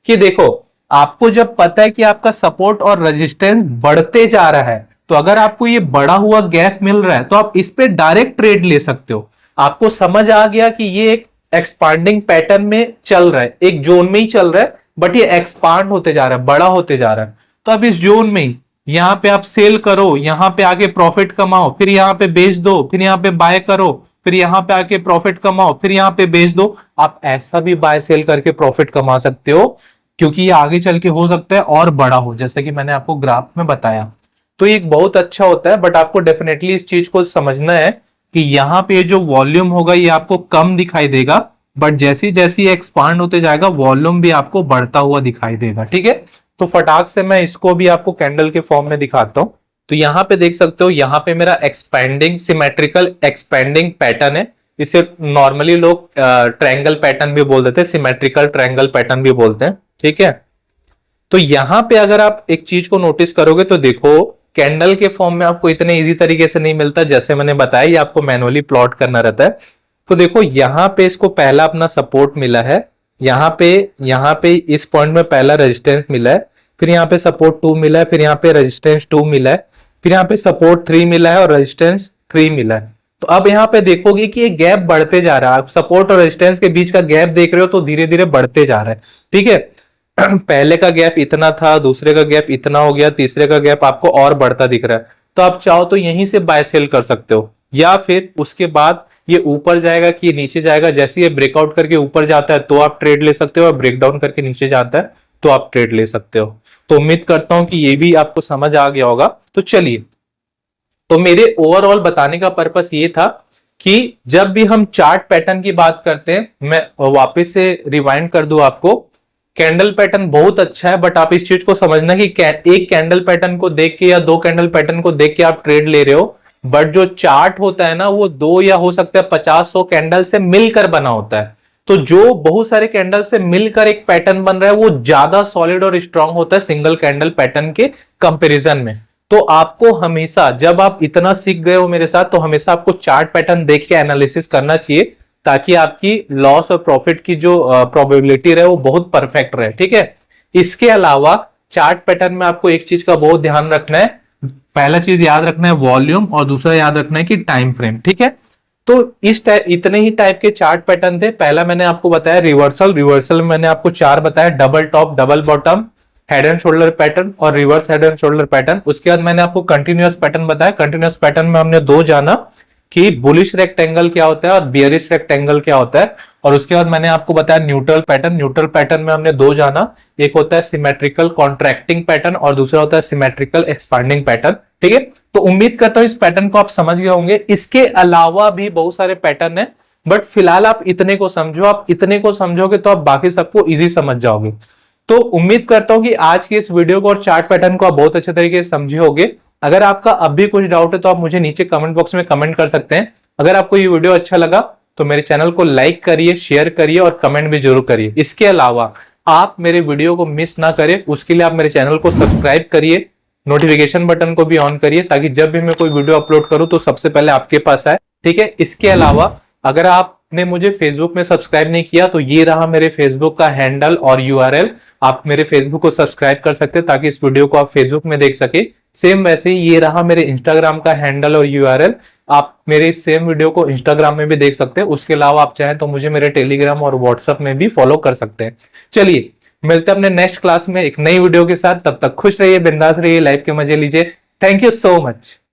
Speaker 1: कि देखो आपको जब पता है कि आपका सपोर्ट और रेजिस्टेंस बढ़ते जा रहा है, तो अगर आपको ये बढ़ा हुआ गैप मिल रहा है तो आप इस पे डायरेक्ट ट्रेड ले सकते हो। आपको समझ आ गया कि ये एक एक्सपांडिंग पैटर्न में चल रहा है, एक जोन में ही चल रहा है, बट ये एक्सपांड होते जा रहा है, बड़ा होते जा रहा है। तो अब इस जोन में ही यहां पे आप सेल करो, यहां पे आके प्रॉफिट कमाओ, फिर यहां पे बेच दो, फिर यहां पे बाय करो, फिर यहां पे आके प्रॉफिट कमाओ, फिर यहां पे बेच दो। आप ऐसा भी बाय सेल करके प्रॉफिट कमा सकते हो, क्योंकि ये आगे चल के हो सकता है और बड़ा हो, जैसे कि मैंने आपको ग्राफ में बताया। तो ये बहुत अच्छा होता है, बट आपको डेफिनेटली इस चीज को समझना है कि यहाँ पे जो वॉल्यूम होगा ये आपको कम दिखाई देगा, बट जैसी जैसी एक्सपांड होते जाएगा वॉल्यूम भी आपको बढ़ता हुआ दिखाई देगा। ठीक है, तो फटाक से मैं इसको भी आपको कैंडल के फॉर्म में दिखाता हूं। तो यहाँ पे देख सकते हो, यहाँ पे मेरा एक्सपेंडिंग सिमेट्रिकल एक्सपेंडिंग पैटर्न है। इसे नॉर्मली लोग ट्रायंगल पैटर्न भी बोल देते हैं, सिमेट्रिकल ट्रायंगल पैटर्न भी बोलते हैं। ठीक है, तो यहां पे अगर आप एक चीज को नोटिस करोगे तो देखो कैंडल के फॉर्म में आपको इतने इजी तरीके से नहीं मिलता, जैसे मैंने बताया ये आपको मैनुअली प्लॉट करना रहता है। तो देखो यहाँ पे इसको पहला अपना सपोर्ट मिला है, यहाँ पे इस पॉइंट में पहला रेजिस्टेंस मिला है, फिर यहाँ पे सपोर्ट 2 मिला है, फिर यहाँ पे रेजिस्टेंस 2 मिला है, फिर यहाँ पे सपोर्ट 3 मिला है और रेजिस्टेंस 3 मिला है। तो अब यहाँ पे देखोगे कि ये गैप बढ़ते जा रहा है। आप सपोर्ट और रेजिस्टेंस के बीच का गैप देख रहे हो तो धीरे धीरे बढ़ते जा रहा है। ठीक है, पहले का गैप इतना था, दूसरे का गैप इतना हो गया, तीसरे का गैप आपको और बढ़ता दिख रहा है। तो आप चाहो तो यहीं से बाय सेल कर सकते हो, या फिर उसके बाद ये ऊपर जाएगा कि नीचे जाएगा। जैसे ये ब्रेकआउट करके ऊपर जाता है तो आप ट्रेड ले सकते हो, और ब्रेकडाउन करके नीचे जाता है तो आप ट्रेड ले सकते हो। तो उम्मीद करता हूं कि ये भी आपको समझ आ गया होगा। तो चलिए, तो मेरे ओवरऑल बताने का पर्पस ये था कि जब भी हम चार्ट पैटर्न की बात करते हैं, मैं वापस से रिवाइंड कर दूं आपको, कैंडल पैटर्न बहुत अच्छा है, बट आप इस चीज को समझना कि एक कैंडल पैटर्न को देख के या दो कैंडल पैटर्न को देख के आप ट्रेड ले रहे हो, बट जो चार्ट होता है ना वो 2 या हो सकता है 50-100 कैंडल से मिलकर बना होता है। तो जो बहुत सारे कैंडल से मिलकर एक पैटर्न बन रहा है वो ज्यादा सॉलिड और स्ट्रांग होता है सिंगल कैंडल पैटर्न के कंपैरिजन में। तो आपको हमेशा, जब आप इतना सीख गए हो मेरे साथ, तो हमेशा आपको चार्ट पैटर्न देख के एनालिसिस करना चाहिए, ताकि आपकी लॉस और प्रॉफिट की जो प्रोबेबिलिटी रहे वो बहुत परफेक्ट रहे। ठीक है, इसके अलावा चार्ट पैटर्न में आपको एक चीज का बहुत ध्यान रखना है। पहला चीज याद रखना है वॉल्यूम, और दूसरा याद रखना है कि टाइम फ्रेम। ठीक है, तो इतने ही टाइप के चार्ट पैटर्न थे। पहला मैंने आपको बताया रिवर्सल में मैंने आपको 4 बताया, double top, double bottom, head and shoulder pattern और reverse head and shoulder pattern. उसके बाद मैंने आपको कंटिन्यूअस पैटर्न बताया। कंटिन्यूअस पैटर्न में हमने 2 जाना कि बुलिश रेक्टेंगल क्या होता है और बियरिश रेक्टेंगल क्या होता है। और उसके बाद मैंने आपको बताया न्यूट्रल पैटर्न। न्यूट्रल पैटर्न में हमने 2 जाना, एक होता है सिमेट्रिकल कॉन्ट्रैक्टिंग पैटर्न और दूसरा होता है सिमेट्रिकल एक्सपांडिंग पैटर्न। ठीक है, तो उम्मीद करता हूं इस पैटर्न को आप समझ गए होंगे। इसके अलावा भी बहुत सारे पैटर्न है, बट फिलहाल आप इतने को समझो। आप इतने को समझोगे तो आप बाकी सबको इजी समझ जाओगे। तो उम्मीद करता हूं कि आज की इस वीडियो को और चार्ट पैटर्न को आप बहुत अच्छे तरीके से समझे होगे। अगर आपका अब भी कुछ डाउट है तो आप मुझे नीचे कमेंट बॉक्स में कमेंट कर सकते हैं। अगर आपको ये वीडियो अच्छा लगा तो मेरे चैनल को लाइक करिए, शेयर करिए और कमेंट भी जरूर करिए। इसके अलावा आप मेरे वीडियो को मिस ना करें, उसके लिए आप मेरे चैनल को सब्सक्राइब करिए, नोटिफिकेशन बटन को भी ऑन करिए, ताकि जब भी मैं कोई वीडियो अपलोड करूं तो सबसे पहले आपके पास आए। ठीक है, इसके अलावा अगर आपने मुझे फेसबुक में सब्सक्राइब नहीं किया तो ये रहा मेरे फेसबुक का हैंडल और URL। आप मेरे फेसबुक को सब्सक्राइब कर सकते हैं ताकि इस वीडियो को आप फेसबुक में देख सके। सेम वैसे ही ये रहा मेरे इंस्टाग्राम का हैंडल और यूआरएल, आप मेरे इस सेम वीडियो को इंस्टाग्राम में भी देख सकते हैं। उसके अलावा आप चाहें तो मुझे मेरे टेलीग्राम और व्हाट्सएप में भी फॉलो कर सकते हैं। चलिए मिलते हैं अपने नेक्स्ट क्लास में एक नई वीडियो के साथ। तब तक खुश रहिए, बिंदास रहिए, लाइफ के मजे लीजिए। Thank you so much.